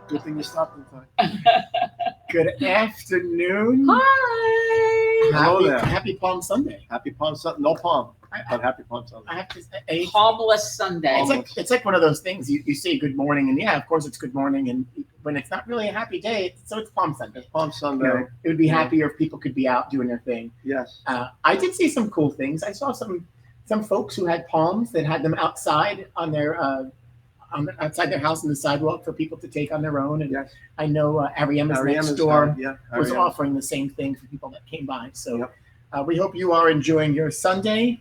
Good thing you stopped in time. Good afternoon. Hi. Hello there. Happy Palm Sunday. Happy Palm Sunday. No palm, but happy Palm Sunday. I have to say, Palmless Sunday. it's like one of those things you say good morning, and yeah, of course it's good morning, and when it's not really a happy day, it's Palm Sunday. It's Palm Sunday. You know, it would be happier if people could be out doing their thing. Yes. I did see some cool things. I saw some folks who had palms that had them outside on their outside their house on the sidewalk for people to take on their own. And Yes. I know Ariema's next door was Ariema. offering the same thing for people that came by. So we hope you are enjoying your Sunday,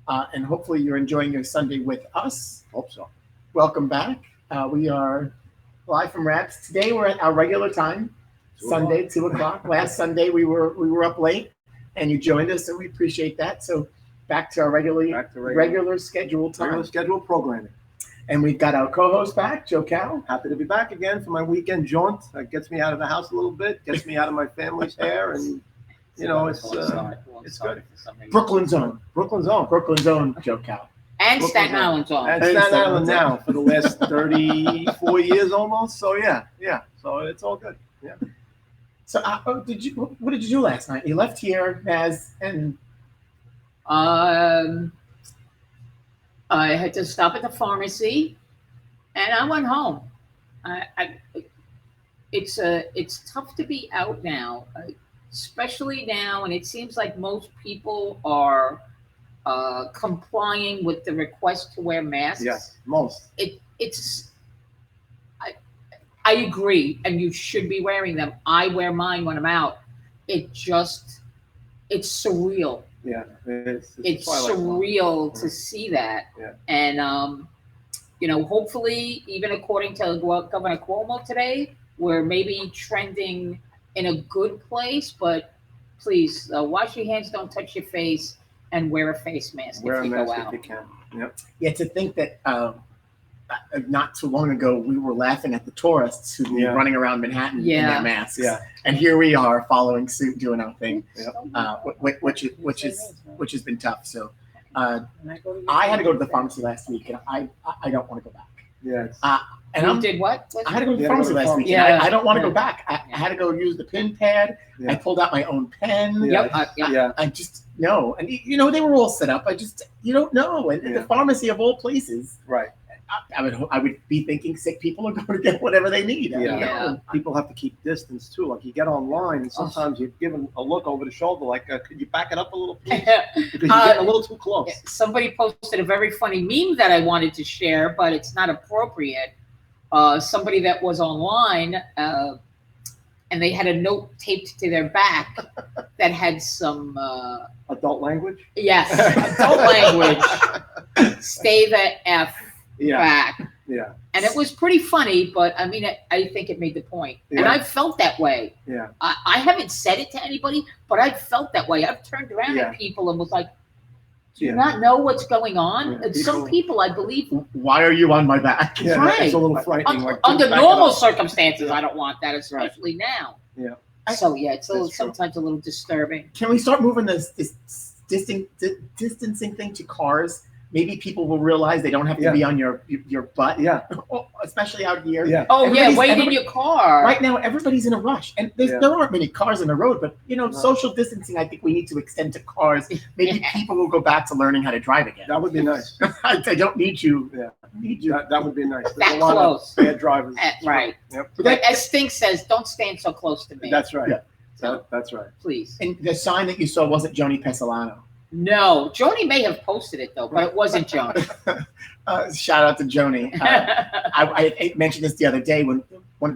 and hopefully you're enjoying your Sunday with us. Hope so. Welcome back. We are live from Raps. Today we're at our regular time, Sunday, 2 o'clock. Last Sunday we were up late, and you joined us, and we appreciate that. So back to our regular scheduled time. Regular scheduled programming. And we've got our co-host back, Joe Cal. Happy to be back again for my weekend jaunt. That gets me out of the house a little bit, gets me out of my family's hair, and you know it's good. Brooklyn's own, Joe Cal. And Staten Island's on. And Staten Island now for the last 34 years almost. So yeah. So it's all good. Yeah. So what did you do last night? You left here, Naz, and I had to stop at the pharmacy, and I went home. It's tough to be out now, especially now, and it seems like most people are complying with the request to wear masks. Yes, most. I agree, and you should be wearing them. I wear mine when I'm out. It's surreal. Yeah, it's surreal to see that. Yeah. And hopefully, even according to Governor Cuomo today, we're maybe trending in a good place. But please, wash your hands, don't touch your face, and wear a face mask if you go out. If you can. Yep. Yeah, to think that not too long ago we were laughing at the tourists who were running around Manhattan in their masks. Yeah. And here we are following suit, doing our thing, Yep. which has been tough. So I had to go to the pharmacy last week, and I don't want to go back. Yes. And you did what? I had to go to the pharmacy last week. Yeah. I don't want to go back. I had to go use the pen pad. Yeah. I pulled out my own pen. Yep. I just no, and they were all set up. You don't know, and the pharmacy of all places, Right. I would be thinking sick people are going to get whatever they need. Yeah. People have to keep distance too. Like you get online, and sometimes you're given a look over the shoulder, like, could you back it up a little, please? Because you're getting a little too close. Somebody posted a very funny meme that I wanted to share, but it's not appropriate. Somebody that was online, and they had a note taped to their back that had some adult language. Yes, adult language. Stay the F back. Yeah. And it was pretty funny, but I mean, I think it made the point. Yeah. And I felt that way. Yeah. I haven't said it to anybody, but I felt that way. I've turned around at people and was like, do you not know what's going on? Yeah. And some people, I believe. Why are you on my back? Yeah, right. It's a little frightening. Under normal circumstances, I don't want that, especially now. Yeah. So it's sometimes a little disturbing. Can we start moving this distancing thing to cars? Maybe people will realize they don't have to be on your butt. Yeah. Especially out here. Yeah. Oh, wait in your car. Right now, everybody's in a rush. And there aren't many cars on the road, but, social distancing, I think we need to extend to cars. Maybe people will go back to learning how to drive again. That would be nice. I don't need you. Yeah. Need you. That would be nice. There's That a lot close. of bad drivers. Right. Yep. But as Stink says, don't stand so close to me. That's right. Yeah. That's right. Please. And the sign that you saw wasn't Joni Pesolano. No, Joni may have posted it though, but it wasn't Joni. Shout out to Joni. I mentioned this the other day when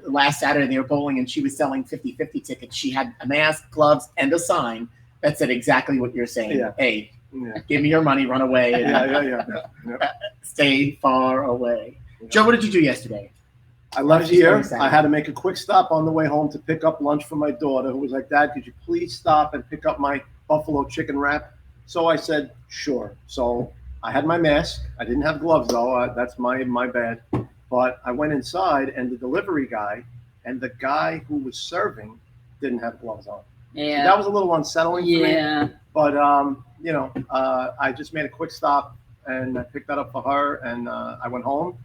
last Saturday they were bowling and she was selling 50-50 tickets. She had a mask, gloves, and a sign that said exactly what you're saying. Yeah. Hey, give me your money, run away. Yeah. Stay far away. Yeah. Joe, what did you do yesterday? I left here. I had to make a quick stop on the way home to pick up lunch for my daughter, who was like, Dad, could you please stop and pick up my buffalo chicken wrap? So I said, sure. So I had my mask. I didn't have gloves, though. That's my bad. But I went inside, and the delivery guy and the guy who was serving didn't have gloves on. Yeah. So that was a little unsettling for me. Yeah. But, I just made a quick stop, and I picked that up for her, and I went home.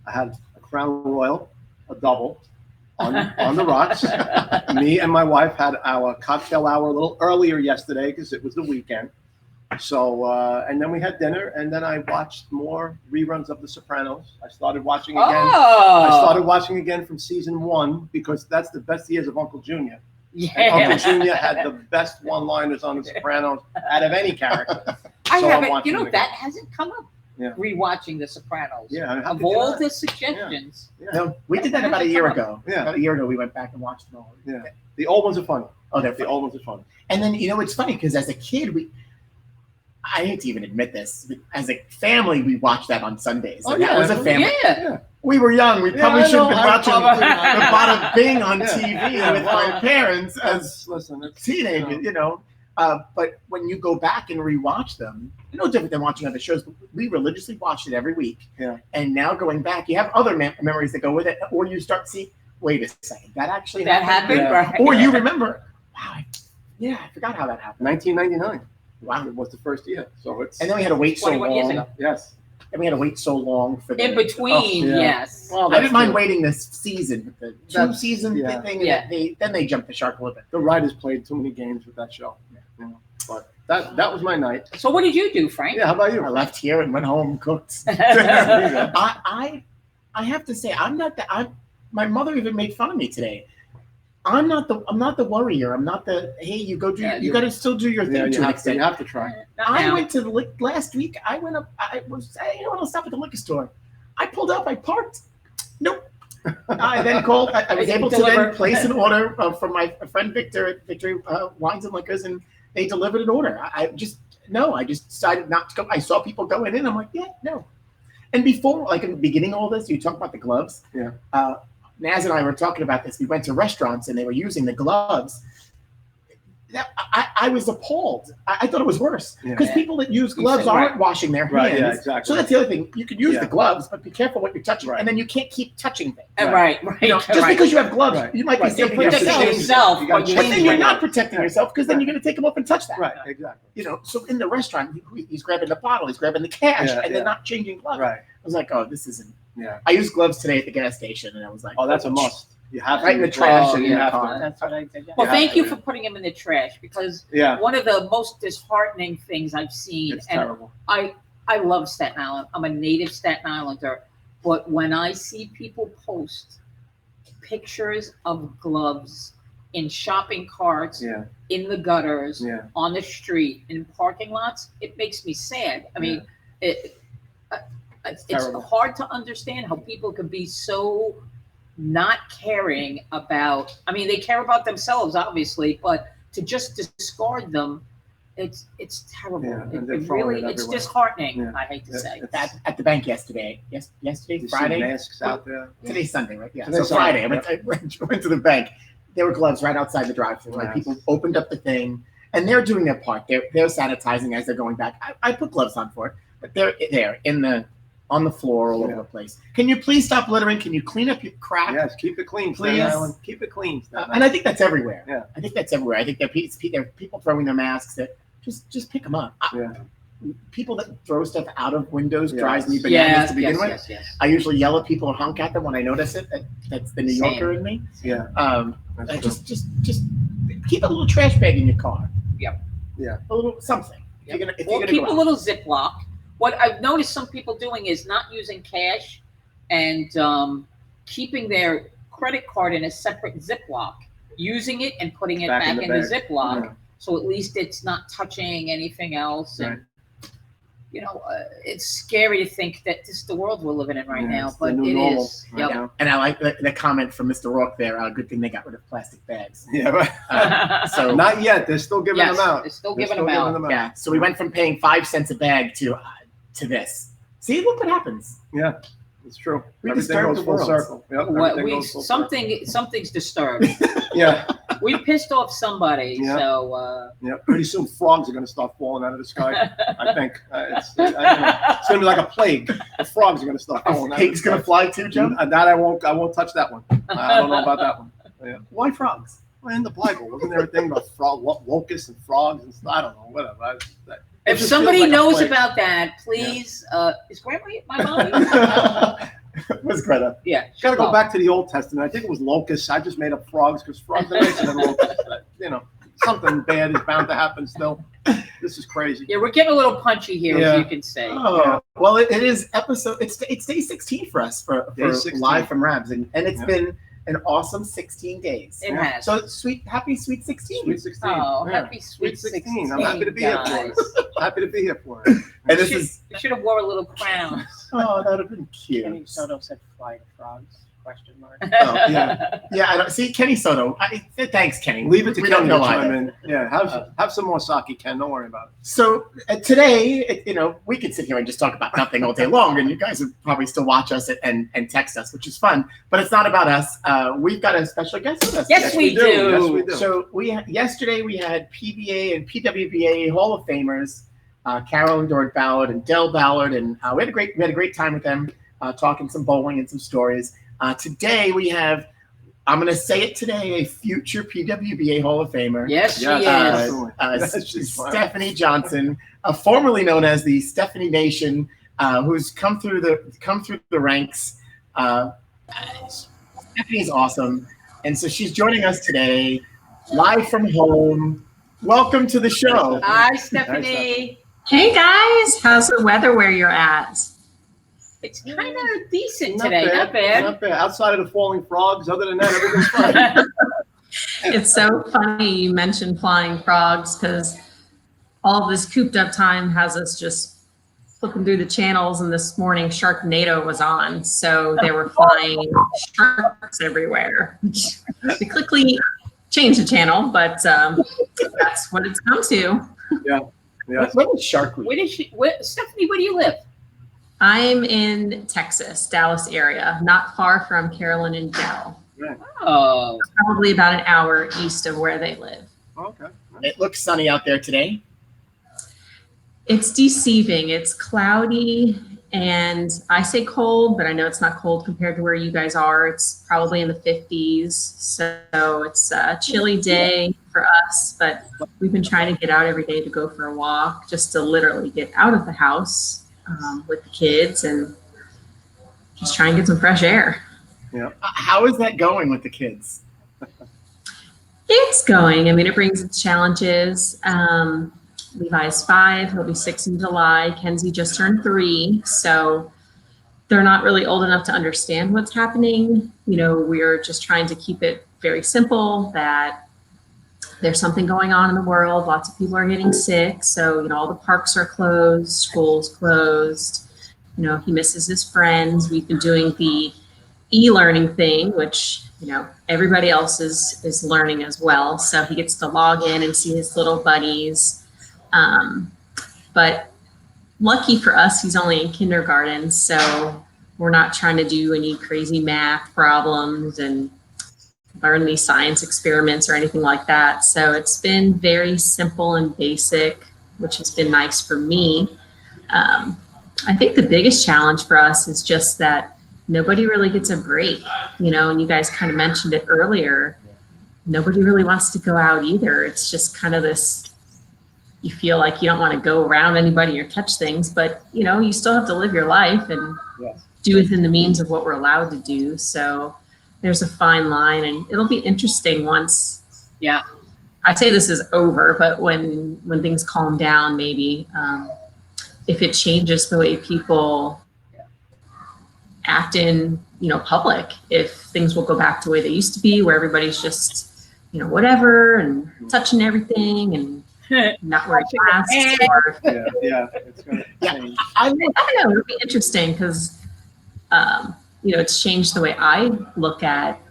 I had a Crown Royal, a double, on the rocks. Me and my wife had our cocktail hour a little earlier yesterday because it was the weekend. So, and then we had dinner, and then I watched more reruns of The Sopranos. I started watching again. I started watching again from season 1 because that's the best years of Uncle Junior. Yeah. And Uncle Junior had the best one-liners on The Sopranos out of any character. I So I'm haven't, watching you know, it that again. hasn't come up. Yeah. Rewatching The Sopranos. Yeah, how Of could you all not? the suggestions. Yeah. No, we did that about a year ago. Yeah. About a year ago, we went back and watched them all. Yeah. The old ones are funny. Oh, they're The funny. old ones are funny. And then, you know, it's funny because as a kid, I hate to even admit this, but as a family, we watched that on Sundays. Oh, And yeah. that was a family. Yeah. We were young. We probably I should have know. been watching the Bada Bing on Yeah. TV Yeah, with well, my parents as Listen, it's, teenagers, you know. But when you go back and rewatch them, no different than watching other shows. But we religiously watched it every week. Yeah. And now going back, you have other memories that go with it, or you start to see, wait a second, that actually That happened, Yeah. right? Or you remember, wow, I forgot how that happened. 1999. Wow. It was the first year. So it's. And then we had to wait so 21 years long. ago. Yes. And we had to wait so long for the In between, yeah. yes. Well, I didn't mind true. waiting this season, with the That's- two-season yeah. thing. Yeah. And then they jumped the shark a little bit. The writers played too many games with that show. You know, but that was my night. So what did you do, Frank? Yeah. How about you? I left here and went home and cooked. There you go. I have to say, I'm not the. My mother even made fun of me today. I'm not the worrier. I'm not the. Hey, you go do. Yeah, you you- got to still do your Yeah, thing you to an have to. extent. You have to try. Not I now. went to last week. I went up. I was. You know what? I'll stop at the liquor store. I pulled up. I parked. Nope. I then called. I was able to Deliver. then place an order from my friend Victor at Victory Wines and Liquors, and they delivered an order. I just decided not to go. I saw people going in. I'm like, yeah, no. And before, like in the beginning of all this, you talk about the gloves. Yeah. Naz and I were talking about this. We went to restaurants and they were using the gloves. I was appalled. I thought it was worse because Yeah. people that use gloves Right. aren't washing their hands. Right. Yeah. Exactly. So that's the other thing. You can use Yeah. the gloves, but be careful what you're touching. Right. And then you can't keep touching things. Right. You know, just right. because you have gloves, Right. you might Right. be saving You're protecting yourself. yourself You gotta when you But change then you're it. not protecting yourself because then you're going to take them up and touch that. Right. Exactly. You know, so in the restaurant, he's grabbing the bottle, he's grabbing the cash, Yeah, and yeah. they're not changing gloves. Right. I was like, oh, this isn't. Yeah. I used gloves today at the gas station, and I was like, Oh, that's a must. You have to. Right in the use trash gloves. in You your have car. to. That's what I did. Yeah. Well, You thank have you to, for putting them in the trash because Yeah. one of the most disheartening things I've seen, It's and terrible. I love Staten Island. I'm a native Staten Islander, but when I see people post pictures of gloves in shopping carts, Yeah. in the gutters, Yeah. on the street, in parking lots, it makes me sad. I mean, it's terrible. hard to understand how people could be so not caring about. I mean, they care about themselves, obviously, but to just discard them, it's terrible. Yeah, and It they're throwing really, it it's everywhere. disheartening. Yeah. I hate to say. at the bank yesterday. Yesterday, You Friday. see masks out there. Today's Sunday, right? Yeah. Today's So Friday, Sunday, I went to the bank. There were gloves right outside the drive-thru. Like Yes. people opened up the thing, and they're doing their part. They're sanitizing as they're going back. I put gloves on for it, but they're there on the floor all over Yeah. the place. Can you please stop littering? Can you clean up your crap? Yes. Keep it clean, Please. Staten Island. Keep it clean. Staten And I think that's everywhere. Yeah. I think that's everywhere. I think there are people throwing their masks. That just pick them up. Yeah. People that throw stuff out of windows Yes. drives me bananas Yes, to begin with. yes. I usually yell at people or honk at them when I notice it. That's the New Same. Yorker in me. Yeah. I That's true. just keep a little trash bag in your car. Yep. Yeah. A little something. Yep. If Or you're gonna keep go a out. little Ziploc. What I've noticed some people doing is not using cash and keeping their credit card in a separate Ziploc, using it and putting it back in the bag. Ziploc. Yeah. So at least it's not touching anything else. Right. And, you know, it's scary to think that this is the world we're living in right Yeah, now, it's the but new it normal is. right Yep. now. And I like the comment from Mr. Rourke there. Good thing they got rid of plastic bags. Yeah. Right. So Not yet. They're still giving Yes, them out. they're still They're giving them out. yeah. So we went from paying 5 cents a bag to this. See, look what happens. Yeah. It's true. We Everything disturb goes the full world. circle. Yep. What Everything we goes full circle. something's disturbed. Yeah. We pissed off somebody, Yeah. so Yeah. Pretty soon, frogs are going to start falling out of the sky. I think it's going to be like a plague. The frogs are going to start falling out. Pig's gonna fly too, Joe. That I won't touch that one. I don't know about that one. Yeah. Why frogs? Well, in the Bible, wasn't there a thing about locusts and frogs and stuff? I don't know. Whatever. It if just somebody feels like a knows plague. about that, please. Is Grandma my mom? Was Greta. Yeah. Got to go back to the Old Testament. I think it was locusts. I just made up frogs because frogs are nicer than locusts. You know, something bad is bound to happen still. This is crazy. Yeah, we're getting a little punchy here, Yeah. as you can say. Oh, well, it is episode. It's day 16 for us for Day 16. live from Rabs, and it's Yeah. been an awesome 16 days. It has. So happy sweet 16. Sweet 16. Oh, Yeah. happy sweet 16. I'm happy to be here for guys. it. Happy to be here for it. And this is We should have wore a little crown. oh, that would have been cute. Kenny Soto said fly to frogs, question mark. Oh, yeah. Yeah, I don't see Kenny Soto. Thanks, Kenny. Leave it to we Ken don't know to chime either. in. Yeah, have some more sake, Ken. Don't worry about it. So today, we could sit here and just talk about nothing all day long, and you guys would probably still watch us and text us, which is fun. But it's not about us. We've got a special guest with us. Yes, we do. Yes, we do. So yesterday we had PBA and PWBA Hall of Famers, Carol and Dory Ballard and Del Ballard, and we had a great time with them, talking some bowling and some stories. Today we have, I'm going to say it today, a future PWBA Hall of Famer. Yes, she Yes, is. That's just fine. Stephanie Johnson, formerly known as the Stefanie Nation, who's come through the ranks. Stephanie's awesome, and so she's joining us today, live from home. Welcome to the show. Hi, Stephanie. Hey guys, how's the weather where you're at? It's kind of decent Not today. bad. Not bad. Not bad. Outside of the falling frogs, other than that, everything's fine. It's so funny you mentioned flying frogs because all this cooped up time has us just flipping through the channels, and this morning Sharknado was on, so they were flying sharks everywhere. We quickly changed the channel, but that's what it's come to. Yes. What is Shark Week? Stephanie, where do you live? I'm in Texas, Dallas area, not far from Carolyn and Dell. Oh, Probably about an hour east of where they live. Okay. It looks sunny out there today. It's deceiving. It's cloudy, and I say cold, but I know it's not cold compared to where you guys are. It's probably in the 50s, so it's a chilly day for us, but we've been trying to get out every day to go for a walk, just to literally get out of the house with the kids and just try and get some fresh air. How is that going with the kids? It's going. I mean, it brings its challenges. Levi's 5, he'll be 6 in July. Kenzie just turned 3, so they're not really old enough to understand what's happening. We're just trying to keep it very simple, that there's something going on in the world. Lots of people are getting sick, so all the parks are closed, school's closed. He misses his friends. We've been doing the e-learning thing, which everybody else is learning as well, so he gets to log in and see his little buddies. But lucky for us, he's only in kindergarten, so we're not trying to do any crazy math problems and learn these science experiments or anything like that. So it's been very simple and basic, which has been nice for me. I think the biggest challenge for us is just that nobody really gets a break, and you guys kind of mentioned it earlier. Nobody really wants to go out either. It's just kind of this, you feel like you don't want to go around anybody or touch things, but you still have to live your life and do within the means of what we're allowed to do. So there's a fine line, and it'll be interesting once. yeah. I say this is over, but when things calm down, maybe if it changes the way people act in public, if things will go back to the way they used to be, where everybody's just whatever and touching everything and not wearing masks. Or, It's going to change. I I don't know. It'll be interesting because it's changed the way I look at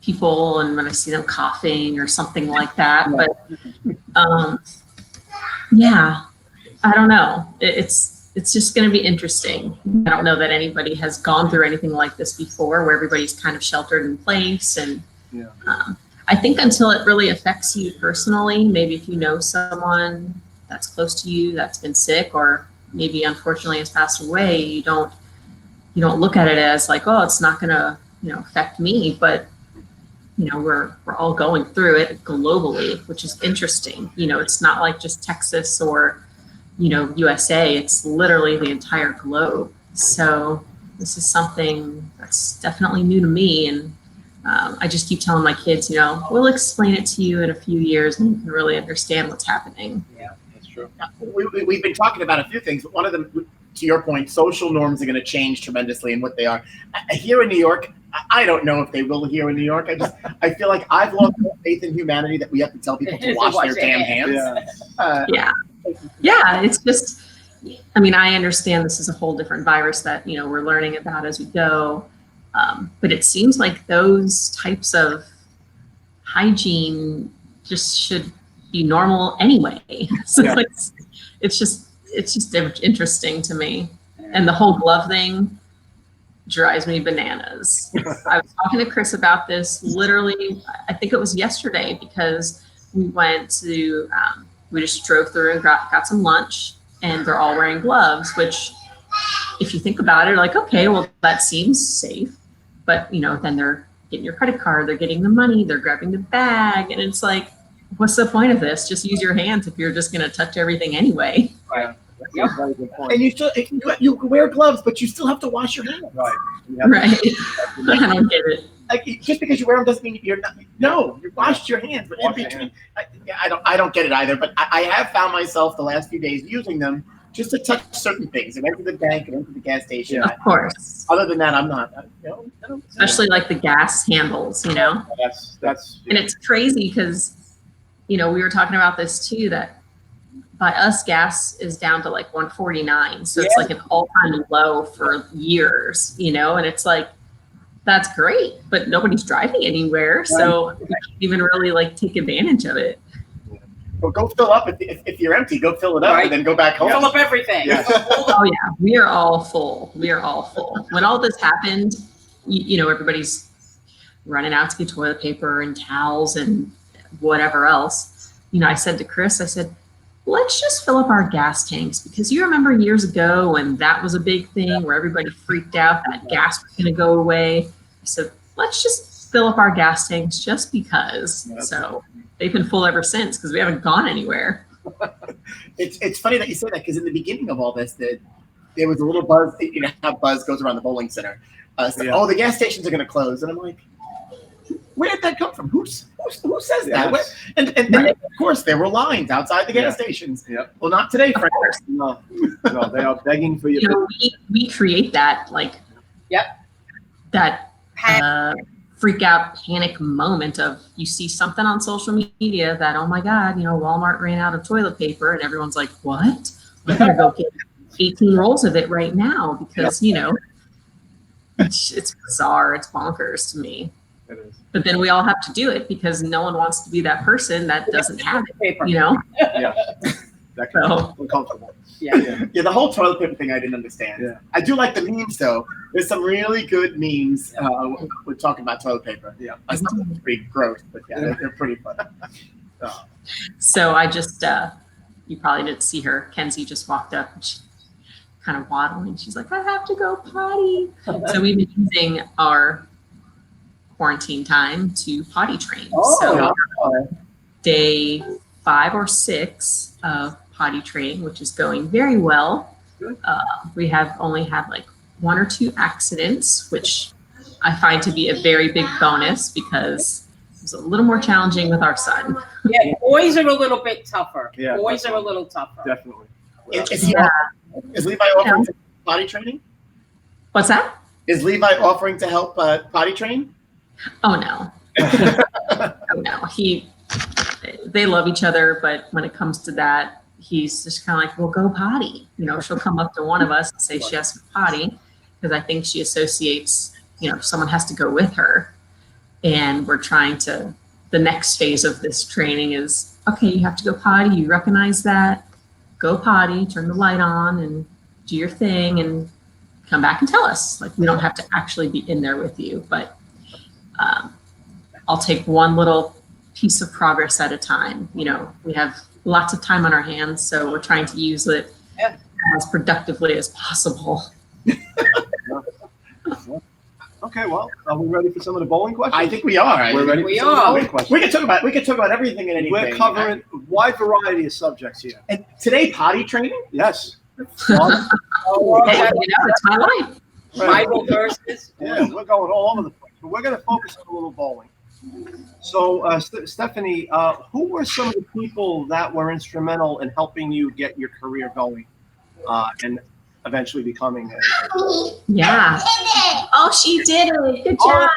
people, and when I see them coughing or something like that. But I don't know. It's just going to be interesting. I don't know that anybody has gone through anything like this before, where everybody's kind of sheltered in place. And I think until it really affects you personally, maybe if you know someone that's close to you that's been sick, or maybe unfortunately has passed away, you don't look at it as like, oh, it's not going to affect me. But we're all going through it globally, which is interesting. It's not like just Texas or USA. It's literally the entire globe. So this is something that's definitely new to me. And I just keep telling my kids, we'll explain it to you in a few years and you can really understand what's happening. Yeah, that's true. We've been talking about a few things, but one of them, to your point, social norms are going to change tremendously in what they are. Here in New York, I don't know if they will here in New York. I feel like I've lost faith in humanity that we have to tell people to wash their damn hands. Yeah, it's just, I understand this is a whole different virus that, we're learning about as we go. But it seems like those types of hygiene just should be normal anyway. So it's just interesting to me. And the whole glove thing drives me bananas. I was talking to Chris about this literally, I think it was yesterday, because we went to, we just drove through and got some lunch, and they're all wearing gloves, which if you think about it, like, okay, well, that seems safe. But, then they're getting your credit card, they're getting the money, they're grabbing the bag. And it's like, what's the point of this? Just use your hands if you're just going to touch everything anyway. Right. That's a very good point. And you wear gloves, but you still have to wash your hands. Right. Right. I don't get it. Like, just because you wear them doesn't mean you're not. No, you washed your hands. But in between, I don't get it either. But I have found myself the last few days using them just to touch certain things. I went to the bank, I went to the gas station. Of course. Other than that, I'm not. I don't Especially like the gas handles, That's And it's crazy because, we were talking about this too, that by us, gas is down to like 149. So it's like an all-time low for years, and it's like, that's great, but nobody's driving anywhere. So we can't even really like take advantage of it. Well, go fill up. If you're empty, go fill it up and then go back home. Fill up everything. Yes. Oh yeah, we are all full. When all this happened, everybody's running out to get toilet paper and towels and whatever else. I said to Chris, let's just fill up our gas tanks, because you remember years ago when that was a big thing where everybody freaked out that gas was going to go away. I said, let's just fill up our gas tanks just because. So they've been full ever since because we haven't gone anywhere. It's funny that you say that, because in the beginning of all this, there was a little buzz. How buzz goes around the bowling center. Oh, the gas stations are going to close, and I'm like, where did that come from? Who says that? And then, of course, there were lines outside the gas stations. Yep. Well, not today, friends. No, they are begging for you. We create that that freak out panic moment of, you see something on social media that, oh my God, Walmart ran out of toilet paper, and everyone's like, what? I'm gonna go get 18 rolls of it right now, because it's bizarre, it's bonkers to me. It is. But then we all have to do it because no one wants to be that person that doesn't have it, Paper. Yeah. That can So- be uncomfortable. Yeah. Yeah, the whole toilet paper thing I didn't understand. Yeah. I do like the memes, though. There's some really good memes. We're talking about toilet paper. Yeah. Some of them are pretty gross, but they're pretty fun. So I just, you probably didn't see her. Kenzie just walked up and she kind of waddling. She's like, I have to go potty. So we've been using our quarantine time to potty train. So day 5 or 6 of potty training, which is going very well. We have only had like 1 or 2 accidents, which I find to be a very big bonus because it was a little more challenging with our son. Yeah, boys are a little bit tougher. Yeah, Boys are a little tougher. Definitely. Is Levi offering to potty training? What's that? Is Levi offering to help potty train? Oh no. Oh no. They love each other, but when it comes to that, he's just kind of like, well, go potty. She'll come up to one of us and say she has to potty, because I think she associates, someone has to go with her. And we're trying to, the next phase of this training is, okay, you have to go potty. You recognize that. Go potty, turn the light on and do your thing and come back and tell us. Like, we don't have to actually be in there with you, but I'll take one little piece of progress at a time. We have lots of time on our hands, so we're trying to use it as productively as possible. Okay, well, are we ready for some of the bowling questions? I think we are. We're ready We for some of the are. bowling questions. We can talk about everything and anything. We're covering a wide variety of subjects here. And today, potty training. Yes. Hey, it's my life. Bible verses. Yeah, we're going all over the place. But we're going to focus on a little bowling. So, Stephanie, who were some of the people that were instrumental in helping you get your career going and eventually becoming a... Yeah. Oh, she did it. Good job.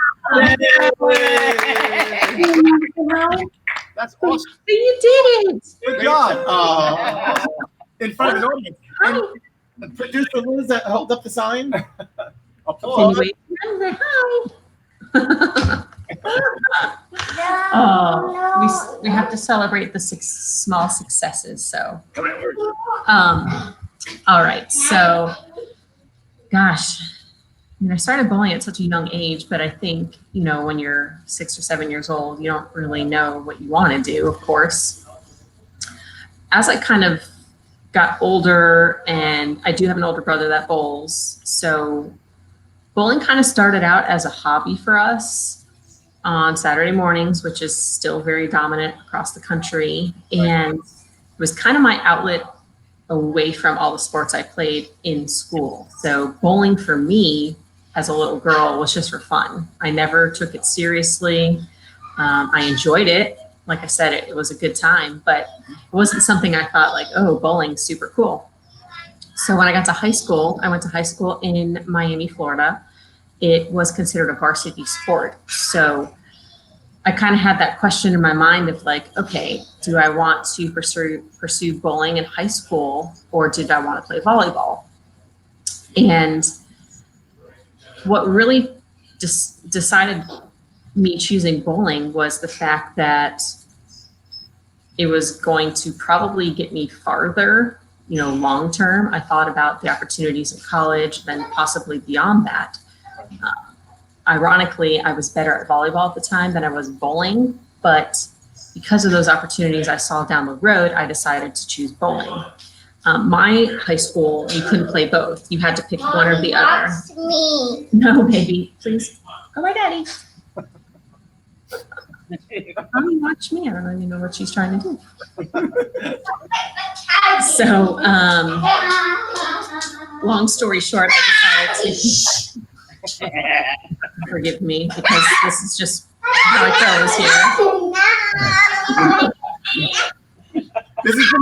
That's awesome. You did it. Good job. In front of an audience. And producer Liz that held up the sign. Applause. Anyway, hi. Oh, we have to celebrate the small successes. So, all right. So, gosh, I mean, I started bowling at such a young age, but I think, you know, when you're 6 or 7 years old, you don't really know what you want to do, of course. As I kind of got older, and I do have an older brother that bowls, so bowling kind of started out as a hobby for us on Saturday mornings, which is still very dominant across the country, and it was kind of my outlet away from all the sports I played in school. So bowling for me as a little girl was just for fun. I never took it seriously. I enjoyed it. Like I said, it was a good time, but it wasn't something I thought like, oh, bowling's super cool. So when I got to high school, I went to high school in Miami, Florida. It was considered a varsity sport. So I kind of had that question in my mind of like, okay, do I want to pursue bowling in high school, or did I want to play volleyball? And what really decided me choosing bowling was the fact that it was going to probably get me farther, you know, long term. I thought about the opportunities in college, then possibly beyond that. Ironically, I was better at volleyball at the time than I was bowling, but because of those opportunities I saw down the road, I decided to choose bowling. My high school, you couldn't play both. You had to pick one or the other. Me. No, baby, please. Go by daddy. Mommy, watch me. I don't even know what she's trying to do. So, long story short, I decided to forgive me because this is just how it goes here. This is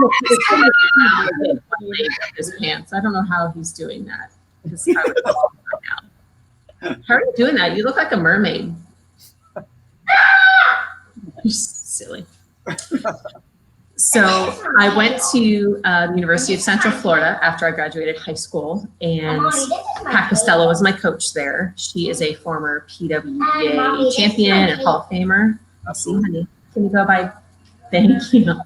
His pants. I don't know how he's doing that. This is how it's going now. How are you doing that? You look like a mermaid. You're silly. So I went to the University of Central Florida after I graduated high school, and Pat Costello was my coach there. She is a former PWBA champion and Hall of Famer. See, honey, can you go by? Thank you.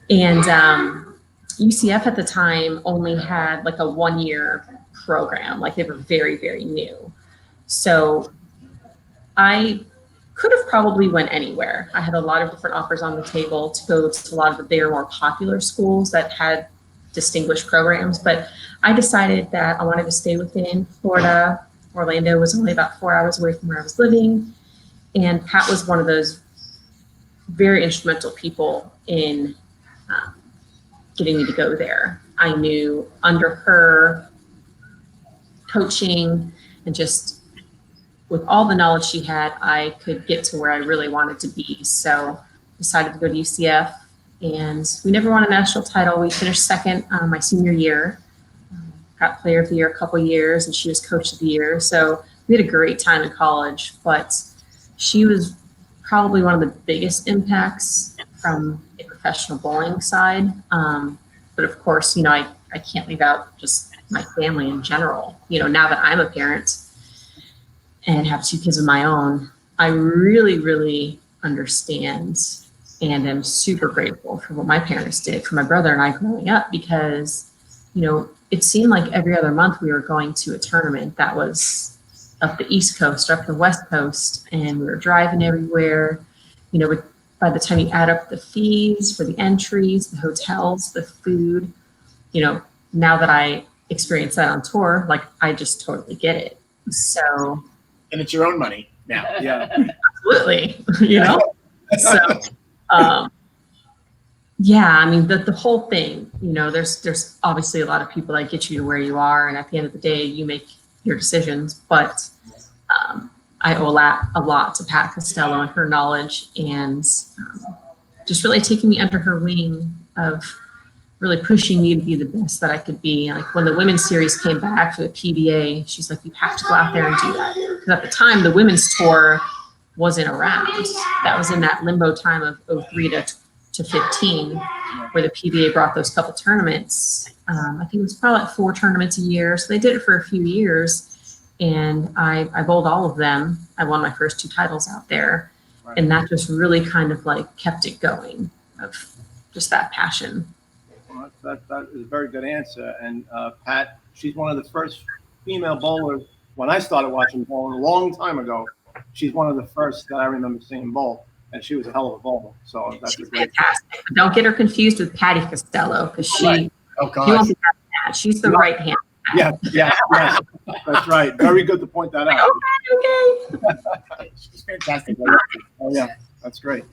And UCF at the time only had like a 1-year program, like they were very, very new. So I could have probably went anywhere. I had a lot of different offers on the table to go to a lot of their more popular schools that had distinguished programs, but I decided that I wanted to stay within Florida. Orlando was only about 4 hours away from where I was living, and Pat was one of those very instrumental people in getting me to go there. I knew under her coaching and just with all the knowledge she had, I could get to where I really wanted to be. So decided to go to UCF, and we never won a national title. We finished second my senior year, got player of the year a couple years, and she was coach of the year. So we had a great time in college, but she was probably one of the biggest impacts from a professional bowling side. But of course, you know, I can't leave out just my family in general. You know, now that I'm a parent and have 2 kids of my own, I really, really understand and am super grateful for what my parents did for my brother and I growing up, because, you know, it seemed like every other month we were going to a tournament that was up the East Coast, up the West Coast, and we were driving everywhere. You know, by the time you add up the fees for the entries, the hotels, the food, you know, now that I experience that on tour, like I just totally get it. So. And it's your own money now. Yeah. Absolutely. You know? So, Yeah, I mean, the whole thing, you know, there's obviously a lot of people that get you to where you are, and at the end of the day, you make your decisions. But I owe a lot to Pat Costello and her knowledge, and just really taking me under her wing of really pushing me to be the best that I could be. Like when the women's series came back for the PBA, she's like, you have to go out there and do that. Because at the time, the women's tour wasn't around. That was in that limbo time of 03 to 15, where the PBA brought those couple tournaments. I think it was probably like 4 tournaments a year. So they did it for a few years, and I bowled all of them. I won my first 2 titles out there. Right. And that just really kind of like kept it going, of just that passion. Well, that is a very good answer. And Pat, she's one of the first female bowlers. When I started watching bowling a long time ago, she's one of the first that I remember seeing bowl, and she was a hell of a bowler. So that's She's a great. fantastic. But don't get her confused with Patty Costello, because she Right. Oh, you God. won't be having that. She's the No. right hand. Yeah, that's right. Very good to point that out. Okay. She's fantastic. Oh yeah, that's great.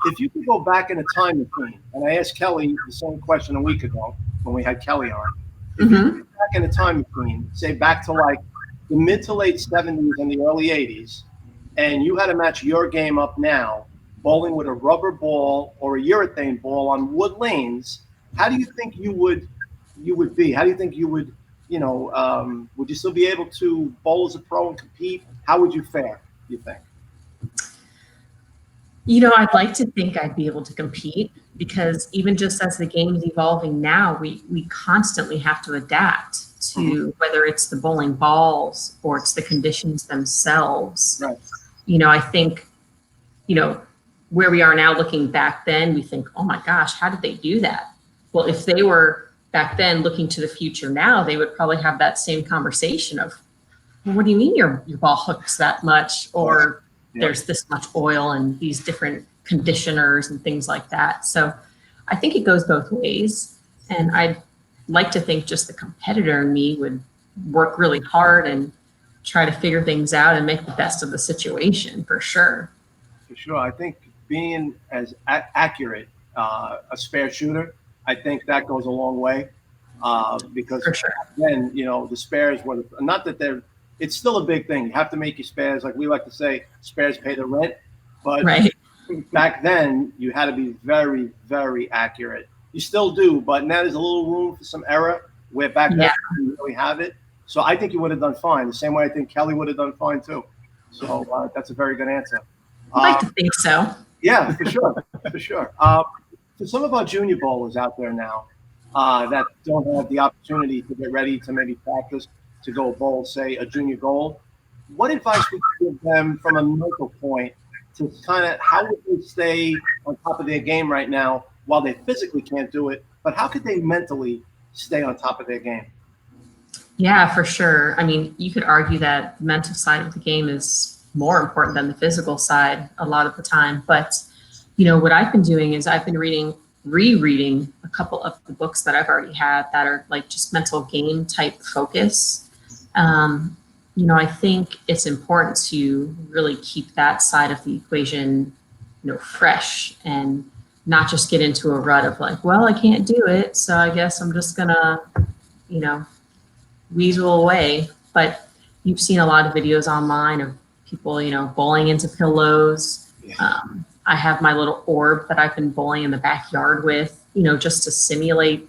If you could go back in a time machine, and I asked Kelly the same question a week ago when we had Kelly on. If you could go back in a time machine, say back to like the mid to late 70s and the early 80s, and you had to match your game up now, bowling with a rubber ball or a urethane ball on wood lanes, how do you think you would be? How do you think you would, would you still be able to bowl as a pro and compete? How would you fare, you think? You know, I'd like to think I'd be able to compete, because even just as the game's evolving now, we constantly have to adapt to whether it's the bowling balls or it's the conditions themselves. Right. You know, I think, where we are now looking back then, we think, oh my gosh, how did they do that? Well, if they were back then looking to the future now, they would probably have that same conversation of, well, what do you mean your ball hooks that much? Or there's this much oil and these different conditioners and things like that. So I think it goes both ways. And I'd like to think just the competitor in me would work really hard and try to figure things out and make the best of the situation, for sure. For sure. I think being as accurate, a spare shooter, I think that goes a long way, because For sure. then, the spares were not that it's still a big thing. You have to make your spares. Like we like to say, spares pay the rent. But Right. back then, you had to be very, very accurate. You still do, but now there's a little room for some error, where back then you didn't really have it. So I think you would have done fine. The same way I think Kelly would have done fine too. So that's a very good answer. I'd like to think so. Yeah, for sure, for sure. For some of our junior bowlers out there now that don't have the opportunity to get ready to maybe practice to go bowl, say, a junior gold, what advice would you give them from a mental point to kind of how would they stay on top of their game right now while they physically can't do it, but how could they mentally stay on top of their game? Yeah, for sure. I mean, you could argue that the mental side of the game is more important than the physical side a lot of the time. But, what I've been doing is I've been rereading a couple of the books that I've already had that are like just mental game type focus. I think it's important to really keep that side of the equation, fresh, and not just get into a rut of like, well, I can't do it, so I guess I'm just gonna, weasel away. But you've seen a lot of videos online of people, bowling into pillows. I have my little orb that I've been bowling in the backyard with, just to simulate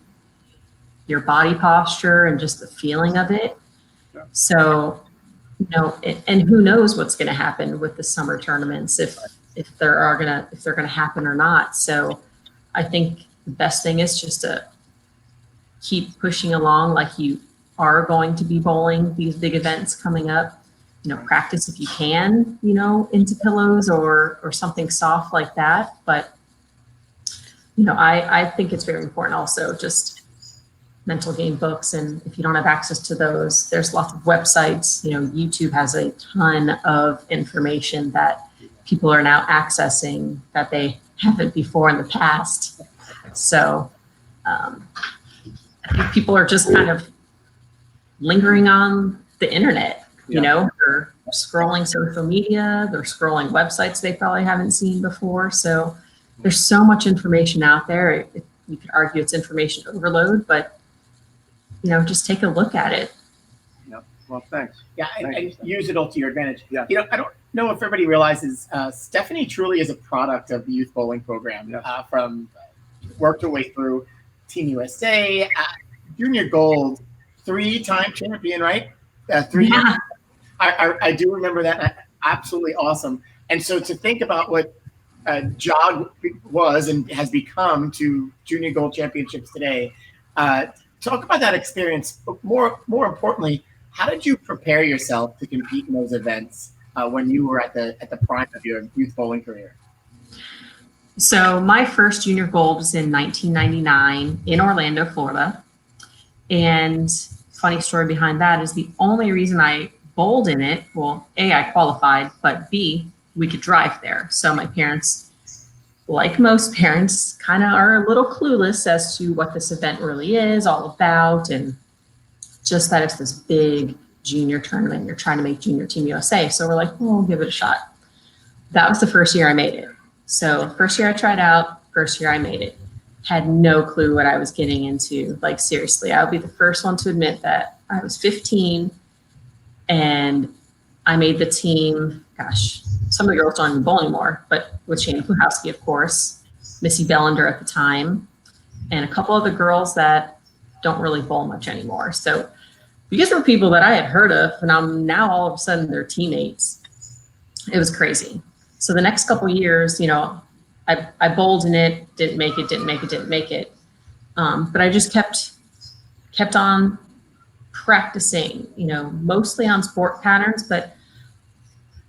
your body posture and just the feeling of it. Yeah. So, and who knows what's going to happen with the summer tournaments, if they're going to happen or not. So I think the best thing is just to keep pushing along like you are going to be bowling these big events coming up. Practice if you can, into pillows or something soft like that. But, I think it's very important also just mental game books. And if you don't have access to those, there's lots of websites. YouTube has a ton of information that people are now accessing that they haven't before in the past. So I think people are just kind of lingering on the internet. They're scrolling social media, they're scrolling websites they probably haven't seen before. So, There's so much information out there. You could argue it's information overload, but just take a look at it. Yep. Well, thanks. Yeah, Thank and you, Stefanie. use it all to your advantage. Yeah. I don't know if everybody realizes Stefanie truly is a product of the youth bowling program. Yes. From worked her way through Team USA, junior gold, 3-time champion, right? 3 years. Yeah. I do remember that. Absolutely awesome. And so to think about what JOG was and has become to junior gold championships today, talk about that experience. More importantly, how did you prepare yourself to compete in those events when you were at the prime of your youth bowling career? So my first junior gold was in 1999 in Orlando, Florida. And funny story behind that is the only reason I bowled in it, well, A, I qualified, but B, we could drive there. So my parents, like most parents, kind of are a little clueless as to what this event really is all about, and just that it's this big junior tournament. You're trying to make junior Team USA. So we're like, well, we'll give it a shot. That was the first year I made it. So first year I tried out, first year I made it. Had no clue what I was getting into. Like, seriously, I would be the first one to admit that I was 15 and I made the team. Gosh, some of the girls don't even bowl anymore, but with Shane Pluhowski, of course, Missy Bellender at the time, and a couple other girls that don't really bowl much anymore. So these were people that I had heard of, and I'm now all of a sudden their teammates. It was crazy. So the next couple of years, I bowled in it, didn't make it. But I just kept on practicing, mostly on sport patterns. But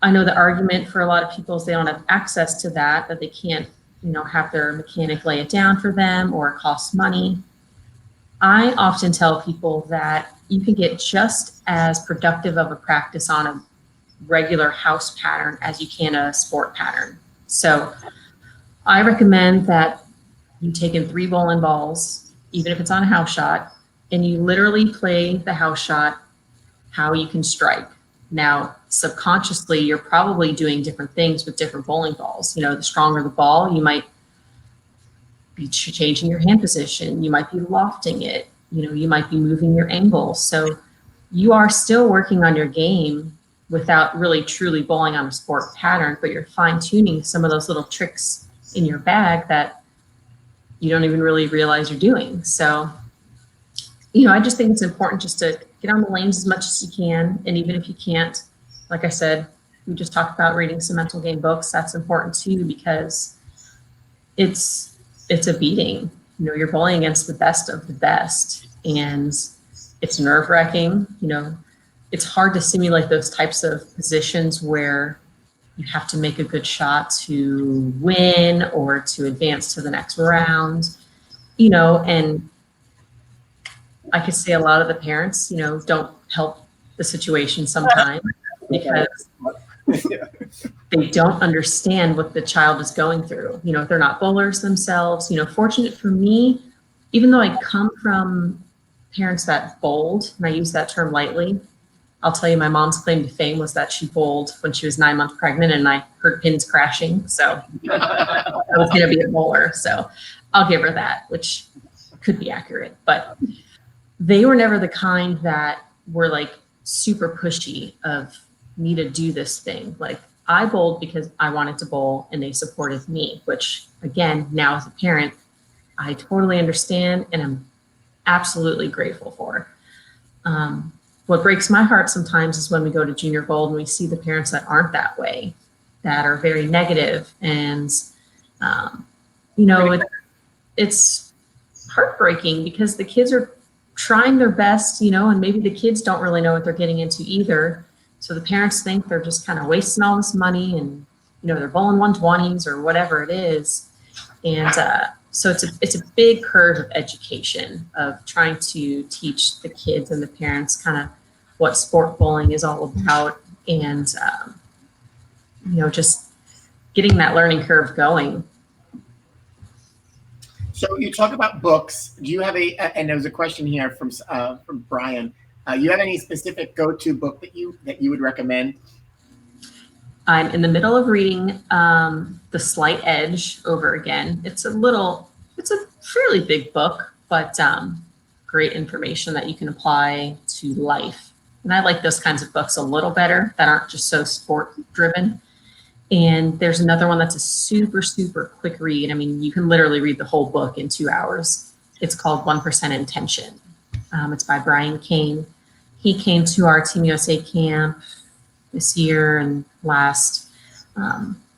I know the argument for a lot of people is they don't have access to that they can't, have their mechanic lay it down for them, or it costs money. I often tell people that you can get just as productive of a practice on a regular house pattern as you can a sport pattern. So I recommend that you take in 3 bowling balls, even if it's on a house shot, and you literally play the house shot how you can strike. Now, subconsciously, you're probably doing different things with different bowling balls. The stronger the ball, you might be changing your hand position. You might be lofting it. You might be moving your angle. So you are still working on your game without really truly bowling on a sport pattern, but you're fine-tuning some of those little tricks in your bag that you don't even really realize you're doing. So, I just think it's important just to get on the lanes as much as you can. And even if you can't, like I said, we just talked about reading some mental game books. That's important too, because it's a beating. You're bowling against the best of the best, and it's nerve-wracking. It's hard to simulate those types of positions where you have to make a good shot to win or to advance to the next round, and I could say a lot of the parents, don't help the situation sometimes because they don't understand what the child is going through. They're not bowlers themselves. Fortunate for me, even though I come from parents that bowled, and I use that term lightly, I'll tell you, my mom's claim to fame was that she bowled when she was 9 months pregnant, and I heard pins crashing. So I was going to be a bowler. So I'll give her that, which could be accurate. But they were never the kind that were like super pushy of me to do this thing. Like, I bowled because I wanted to bowl, and they supported me, which again, now as a parent, I totally understand and I'm absolutely grateful for. What breaks my heart sometimes is when we go to junior gold and we see the parents that aren't that way, that are very negative, and it's heartbreaking because the kids are trying their best, and maybe the kids don't really know what they're getting into either. So the parents think they're just kind of wasting all this money, and they're bowling 120s or whatever it is. And so it's a big curve of education, of trying to teach the kids and the parents kind of what sport bowling is all about, and just getting that learning curve going. So you talk about books. Do you have and there was a question here from Brian. You have any specific go-to book that you would recommend? I'm in the middle of reading The Slight Edge over again. It's a fairly big book, but great information that you can apply to life. And I like those kinds of books a little better that aren't just so sport driven. And there's another one that's a super, super quick read. I mean, you can literally read the whole book in 2 hours. It's called 1% Intention. It's by Brian Kane. He came to our Team USA camp this year and last.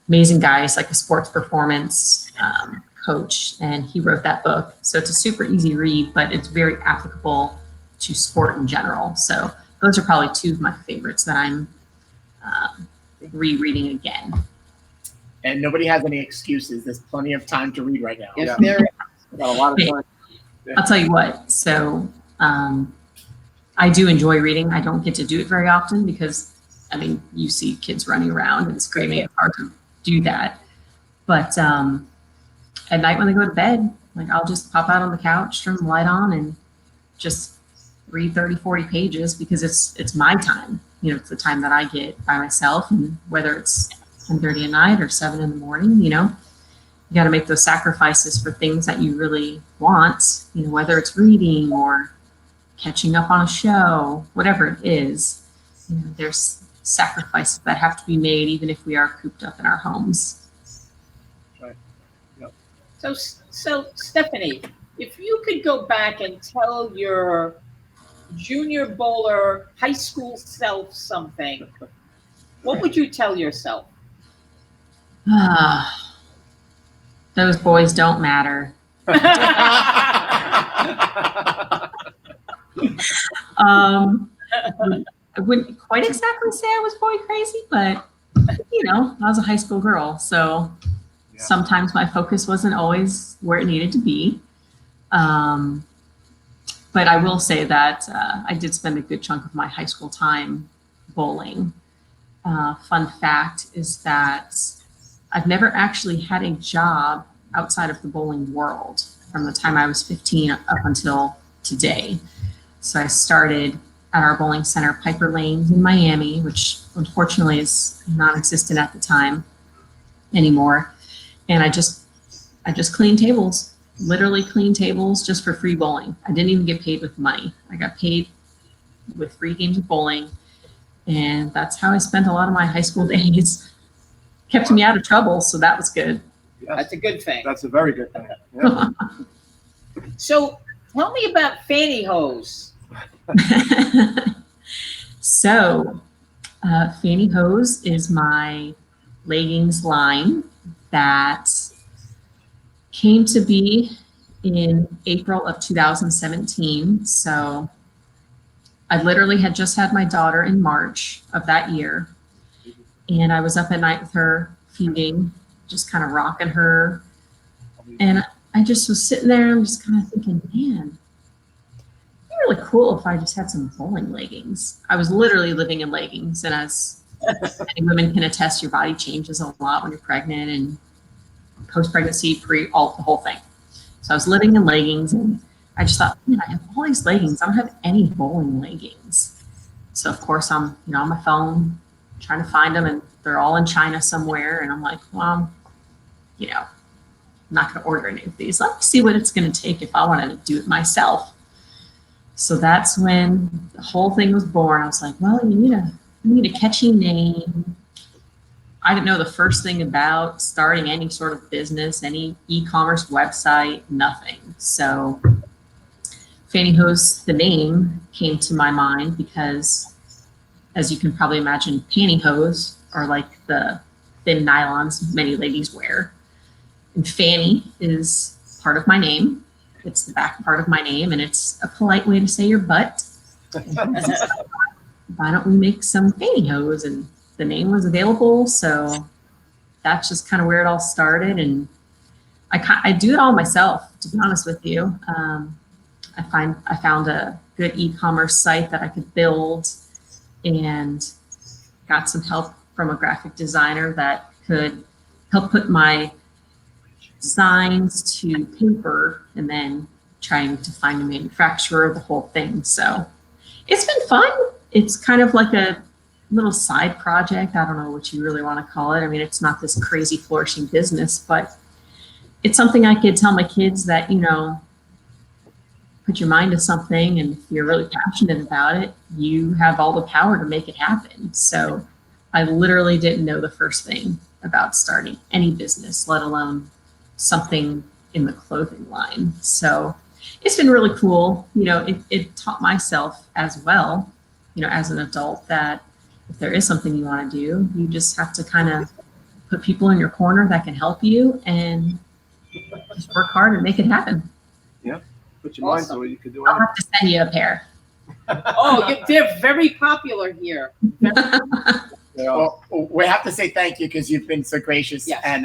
Amazing guy. He's like a sports performance coach, and he wrote that book. So it's a super easy read, but it's very applicable to sport in general. So those are probably two of my favorites that I'm rereading again. And nobody has any excuses. There's plenty of time to read right now. If there Got a lot of time. I'll tell you what. So I do enjoy reading. I don't get to do it very often because, I mean, you see kids running around and screaming. It's hard to do that. But at night when they go to bed, like I'll just pop out on the couch, turn the light on, and just read 30, 40 pages because it's my time. You know, it's the time that I get by myself, and whether it's 10:30 at night or 7 in the morning, you know, you got to make those sacrifices for things that you really want, you know, whether it's reading or catching up on a show, whatever it is, you know, there's sacrifices that have to be made even if we are cooped up in our homes. Right. Yep. So Stephanie, if you could go back and tell your junior bowler high school self something, what would you tell yourself? Those boys don't matter. I wouldn't quite exactly say I was boy crazy, but you know, I was a high school girl, so sometimes my focus wasn't always where it needed to be. But I will say that I did spend a good chunk of my high school time bowling. Fun fact is that I've never actually had a job outside of the bowling world from the time I was 15 up until today. So I started at our bowling center, Piper Lanes in Miami, which unfortunately is non-existent at the time anymore. And I just cleaned tables, literally cleaned tables just for free bowling. I didn't even get paid with money. I got paid with free games of bowling. And that's how I spent a lot of my high school days. Kept me out of trouble, so that was good. Yes. That's a good thing. That's a very good thing. Yeah. So tell me about fanny hose. So Fanny Hose is my leggings line that came to be in April of 2017. So I literally had just had my daughter in March of that year. And I was up at night with her feeding, just kind of rocking her. And I just was sitting there and I'm just kind of thinking, man, it'd be really cool if I just had some bowling leggings. I was literally living in leggings. And as many women can attest, your body changes a lot when you're pregnant and post-pregnancy, the whole thing. So I was living in leggings and I just thought, man, I have all these leggings. I don't have any bowling leggings. So of course I'm, on my phone trying to find them, and they're all in China somewhere. And I'm like, well, I'm not going to order any of these. Let me see what it's going to take if I want to do it myself. So that's when the whole thing was born. I was like, well, you need a catchy name. I didn't know the first thing about starting any sort of business, any e-commerce website, nothing. So Fanny Hose, the name, came to my mind because, as you can probably imagine, pantyhose are like the thin nylons many ladies wear. And Fanny is part of my name. It's the back part of my name, and it's a polite way to say your butt. Why don't we make some pantyhose? And the name was available, so that's just kind of where it all started. And I do it all myself, to be honest with you. I found a good e-commerce site that I could build, and got some help from a graphic designer that could help put my signs to paper, and then trying to find a manufacturer of the whole thing. So it's been fun. It's kind of like a little side project. I don't know what you really want to call it. I mean, it's not this crazy flourishing business, but it's something I could tell my kids that, put your mind to something, and if you're really passionate about it, you have all the power to make it happen. So I literally didn't know the first thing about starting any business, let alone something in the clothing line. So it's been really cool. It taught myself as well, as an adult, that if there is something you want to do, you just have to kind of put people in your corner that can help you and just work hard and make it happen. Yeah. Put your mind to it. You could do I'll anything. have to send you a pair. They're very popular here. Well, we have to say thank you because you've been so gracious. Yes. And